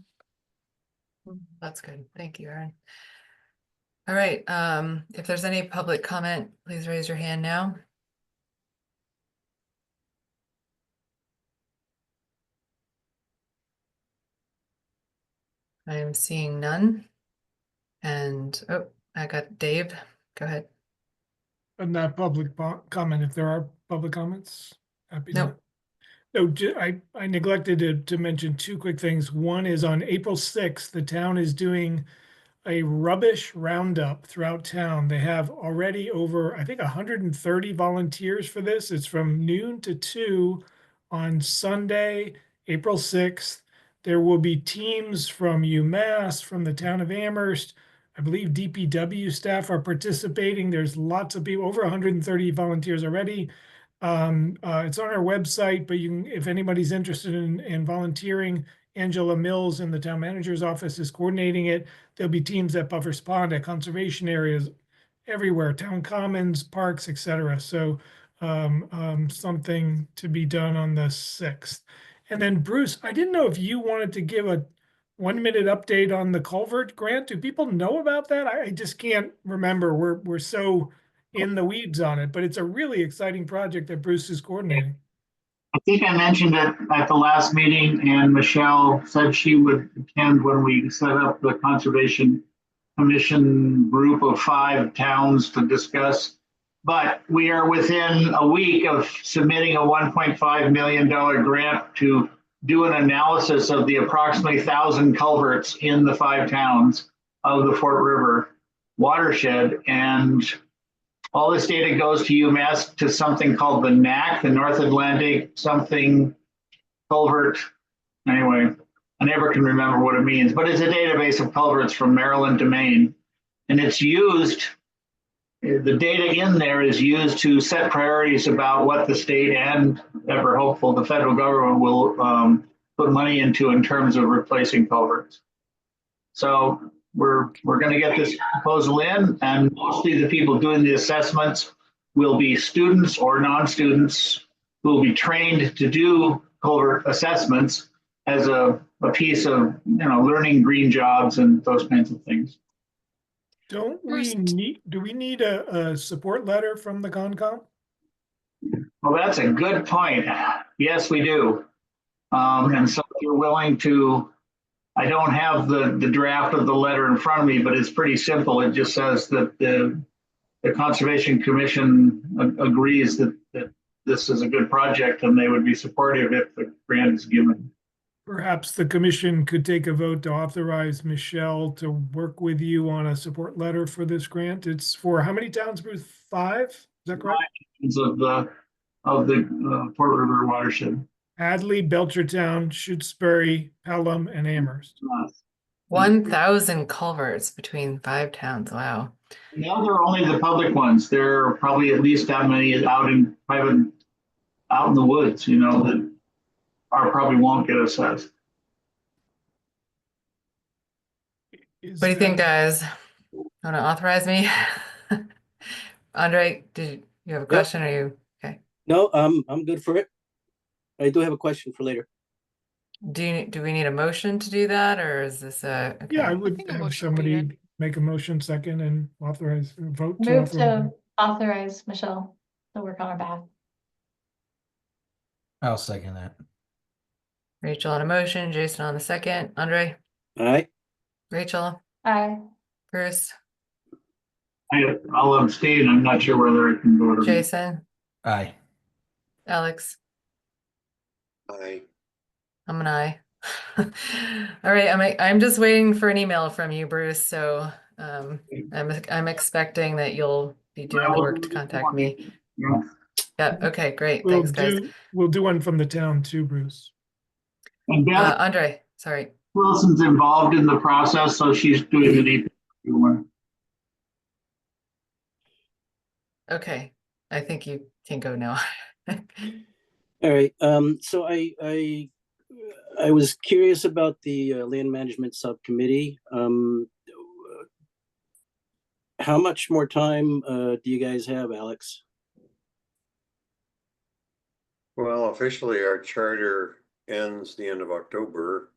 That's good. Thank you, Erin. All right. If there's any public comment, please raise your hand now. I am seeing none. And oh, I got Dave. Go ahead. And not public comment. If there are public comments, happy to. Nope. No, I neglected to mention two quick things. One is on April 6th, the town is doing a rubbish roundup throughout town. They have already over, I think, 130 volunteers for this. It's from noon to 2 on Sunday, April 6th. There will be teams from UMass, from the town of Amherst. I believe DPW staff are participating. There's lots of people, over 130 volunteers already. It's on our website, but you can, if anybody's interested in volunteering, Angela Mills in the town manager's office is coordinating it. There'll be teams at Buffers Pond, at conservation areas, everywhere, town commons, parks, etc. So something to be done on the 6th. And then Bruce, I didn't know if you wanted to give a 1-minute update on the culvert grant. Do people know about that? I just can't remember. We're so in the weeds on it, but it's a really exciting project that Bruce is coordinating. I think I mentioned it at the last meeting, and Michelle said she would attend when we set up the Conservation Commission group of 5 towns to discuss. But we are within a week of submitting a $1.5 million grant to do an analysis of the approximately 1,000 culverts in the 5 towns of the Fort River watershed. And all this data goes to UMass to something called the NAC, the North Atlantic something culvert. Anyway, I never can remember what it means, but it's a database of culverts from Maryland to Maine. And it's used, the data in there is used to set priorities about what the state and, ever hopeful, the federal government will put money into in terms of replacing culverts. So we're going to get this proposal in, and mostly the people doing the assessments will be students or non-students who will be trained to do culvert assessments as a piece of, learning green jobs and those kinds of things. Do we First- need a support letter from the Concom? Well, that's a good point. Yes, we do. And so if you're willing to, I don't have the draft of the letter in front of me, but it's pretty simple. It just says that the Conservation Commission agrees that this is a good project and they would be supportive if the grant is given. Perhaps the commission could take a vote to authorize Michelle to work with you on a support letter for this grant. It's for how many towns, Bruce? 5? Is that correct? Of the Fort River watershed. Hadley, Belchertown, Shutesbury, Pelham, and Amherst. 1,000 culverts between 5 towns. Wow. Now they're only the public ones. There are probably at least that many out in the woods, that probably won't get assessed. Is What do you think, that- guys? Want to authorize me? Andre, did you have a question? Are you okay? No, I'm good for it. I do have a question for later. Do we need a motion to do that, or is this a? Okay. Yeah, I would think a have motion would be somebody good. make a motion second and vote to Move authorize. to authorize Michelle to work on our behalf. I'll second that. Rachel on a motion, Jason on the second, Andre, All right. Rachel, Aye. Bruce, I'll abstain. I'm not sure whether I can vote or not. Jason, Aye. Alex, I, I'm an aye. All right, I'm just waiting for an email from you, Bruce, so I'm expecting that you'll be doing the work to contact me. Yeah. Yeah, okay, great, thanks, guys. We'll do one from the town too, Bruce. And Beth Andre, sorry. Wilson's involved in the process, so she's doing the DPW one. Okay, I think you can go now. All right. So I was curious about the land management subcommittee. How much more time do you guys have, Alex? well, officially our charter ends the end of October.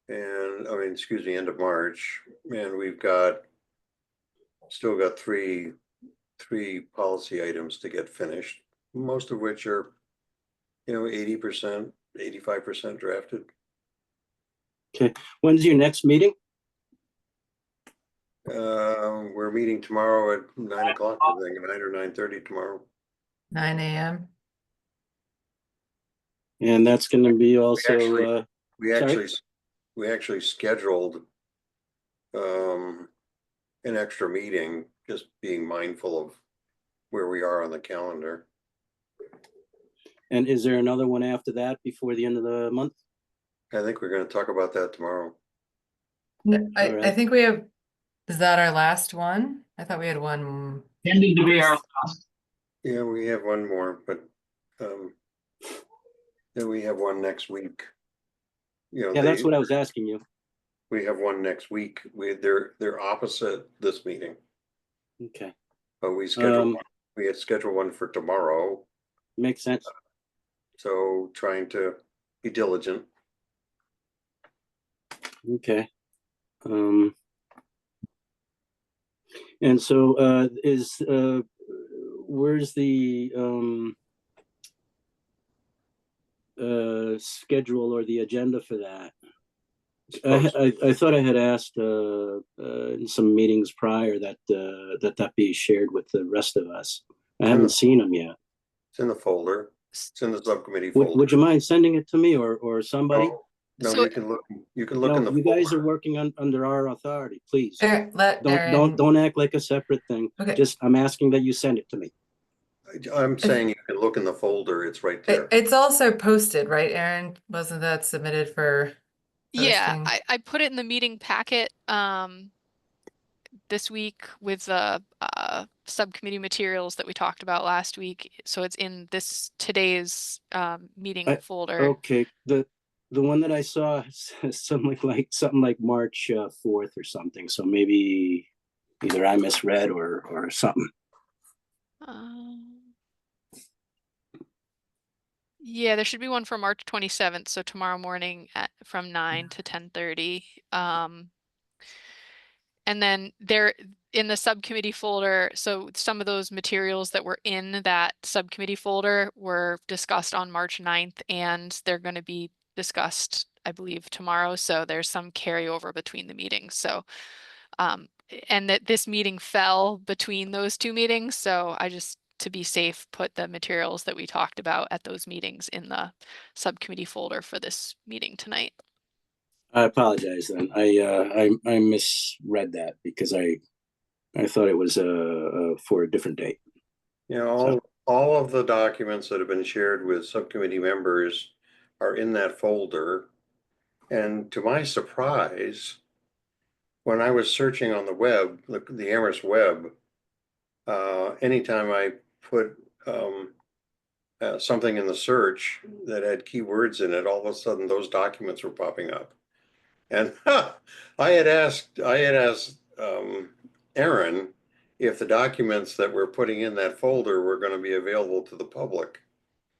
And end of March, and we've still got three policy items to get finished, most of which are, 80%, 85% drafted. When's your next meeting? We're meeting tomorrow at 9 o'clock, I think, 9 or 9:30 tomorrow. 9 a.m. And that's going to be also. actually- Sorry? We actually scheduled an extra meeting, just being mindful of where we are on the calendar. And is there another one after that before the end of the month? I think we're going to talk about that tomorrow. I Alright. think we have, is that our last one? I thought we had one. Tending to be our last. Yeah, we have one more, but then we have one next week. Yeah, that's what I was asking you. We have one next week. They're opposite this meeting, Okay, but we had scheduled one for tomorrow. makes sense. So trying to be diligent. Okay. And so where's the schedule or the agenda for that? Supposed- I thought I had asked in some meetings prior that that be shared with the rest of us. I haven't seen them yet. It's in the folder. It's in the subcommittee Would folder. you mind sending it to me or somebody? No, So- you can look in the No, you guys are folder. working under our authority, please. Let Don't Aaron. don't act like a separate thing. Okay. Just I'm asking that you send it to me. I'm saying you can look in the folder. It's right there. It's also posted, right, Aaron? Wasn't that submitted for? Yeah, posting? I put it in the meeting packet this week with the subcommittee materials that we talked about last week. So it's in today's meeting folder. Okay, the one that I saw says something like March 4th or something. So maybe either I misread or something. Yeah, there should be one for March 27th, so tomorrow morning from 9 to 10:30. And then there in the subcommittee folder, so some of those materials that were in that subcommittee folder were discussed on March 9th, and they're going to be discussed, I believe, tomorrow. So there's some carryover between the meetings. So, and that this meeting fell between those two meetings. So I just, to be safe, put the materials that we talked about at those meetings in the subcommittee folder for this meeting tonight. I apologize then. I misread that because I thought it was for a different date. You know, all of the documents that have been shared with subcommittee members are in that folder. And to my surprise, when I was searching on the web, the Amherst web, anytime I put something in the search that had keywords in it, all of a sudden those documents were popping up. And I had asked Aaron if the documents that we're putting in that folder were going to be available to the public.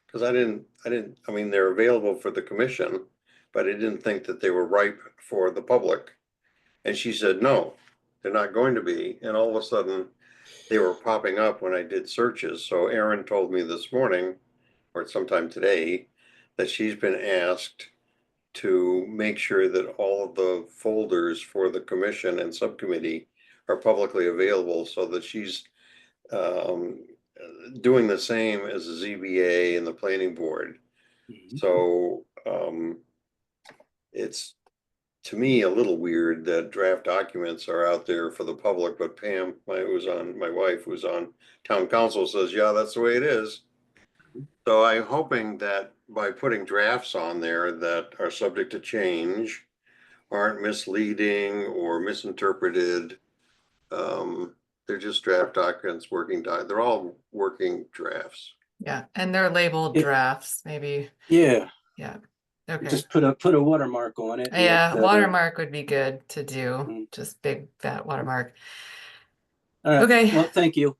Because I mean, they're available for the commission, but I didn't think that they were ripe for the public. And she said, no, they're not going to be. And all of a sudden they were popping up when I did searches. So Aaron told me this morning, or sometime today, that she's been asked to make sure that all of the folders for the commission and subcommittee are publicly available, so that she's doing the same as the ZBA and the planning board. So it's, to me, a little weird that draft documents are out there for the public, but Pam, my wife who's on town council, says, yeah, that's the way it is. So I'm hoping that by putting drafts on there that are subject to change, aren't misleading or misinterpreted. They're just draft documents, they're all working drafts. Yeah, and they're labeled It- drafts, maybe. Yeah, Yeah. Okay. just put a watermark on it. Yeah, Let, watermark would be good to do. Mm. Just big fat watermark. All right. Okay. Well, thank you.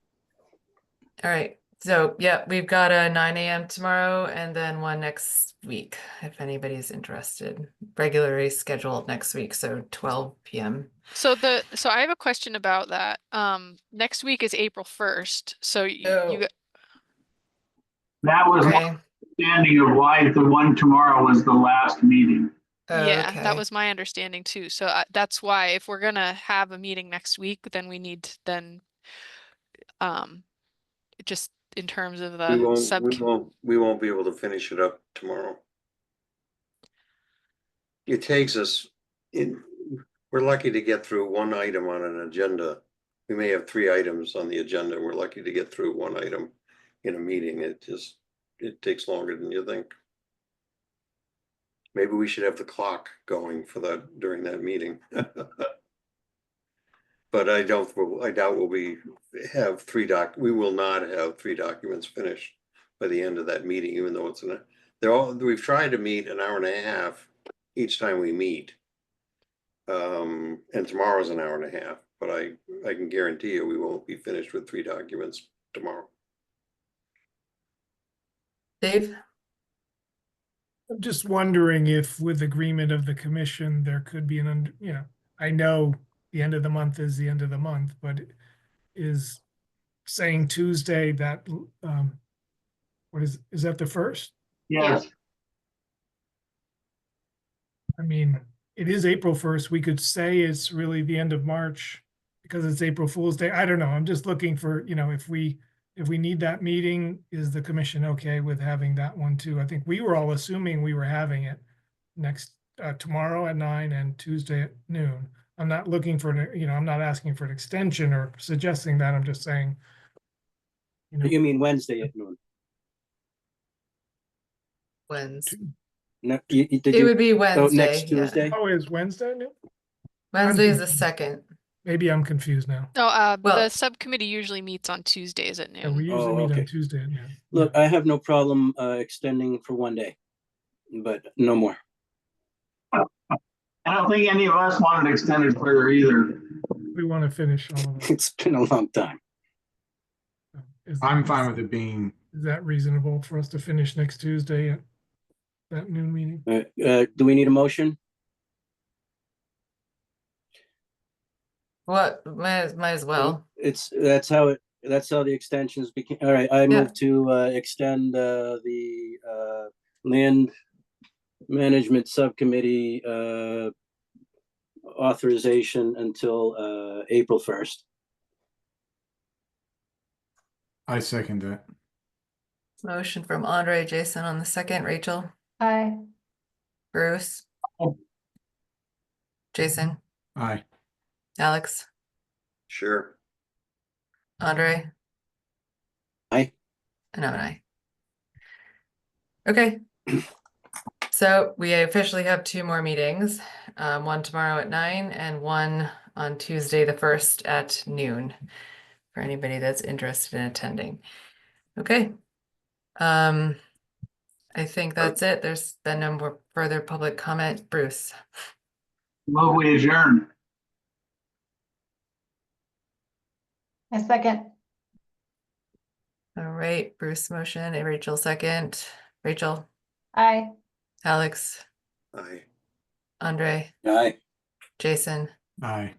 All right. So yeah, we've got a 9 a.m. tomorrow and then one next week, if anybody's interested. Regularly scheduled next week, so 12 p.m. So I have a question about that. Next week is April 1st. So Oh. That was my Okay. understanding of why the one tomorrow was the last meeting. yeah, Okay. that was my understanding too. So that's why if we're gonna have a meeting next week, then we need just in terms of We the won't be able to finish it up tomorrow. It takes us we're lucky to get through one item on an agenda. We may have 3 items on the agenda. We're lucky to get through one item in a meeting. It takes longer than you think. Maybe we should have the clock going for that during that meeting. But I doubt we will not have 3 documents finished by the end of that meeting, even though we've tried to meet an hour and a half each time we meet. And tomorrow's an hour and a half, but I can guarantee you we won't be finished with 3 documents tomorrow. Dave? I'm just wondering if with agreement of the commission, there could be I know the end of the month is the end of the month, but is saying Tuesday that, what is that the first? Yes. I mean, it is April 1st. We could say it's really the end of March because it's April Fool's Day. I don't know. I'm just looking for, if we need that meeting, is the commission okay with having that one too? I think we were all assuming we were having it tomorrow at 9 and Tuesday at noon. I'm not looking for, I'm not asking for an extension or suggesting that. I'm just saying, You mean Wednesday at noon? Wednesday. No, did It you? would be Oh, Wednesday. next yeah. Tuesday? Oh, is Wednesday noon? Wednesday is the confused. second. Maybe I'm confused now. No, Well- the subcommittee usually meets on Tuesdays at Yeah, we noon. usually Oh, meet okay. on Tuesday at noon. Look, I have no problem extending for one day, but no more. I don't think any of us wanted extended further either. We want to finish all of it. It's been a long time. I'm fine with it being, Is that reasonable for us to finish next Tuesday at that noon meeting? Do we need a motion? What, might as well. That's how the extensions became. All right, I Yeah. move to extend the land management subcommittee authorization until April 1st. I second it. Motion from Andre, Jason on the second, Rachel, Aye. Bruce. Oh. Jason, Aye. Alex, Sure. Andre. Aye. And I'm an aye. Okay. So we officially have 2 more meetings, one tomorrow at 9 and one on Tuesday, the 1st at noon, for anybody that's interested in attending. Okay. I think that's it. There's been no more further public comment. Bruce, Move we adjourn. A second. all right, Bruce motion, and Rachel second. Rachel, Aye. Alex, Aye. Andre, Aye. Jason, Aye.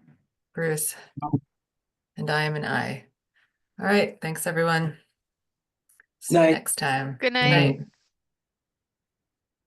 Bruce, and I am an aye. All right, thanks everyone. See you Night. next time. Good Good night. night.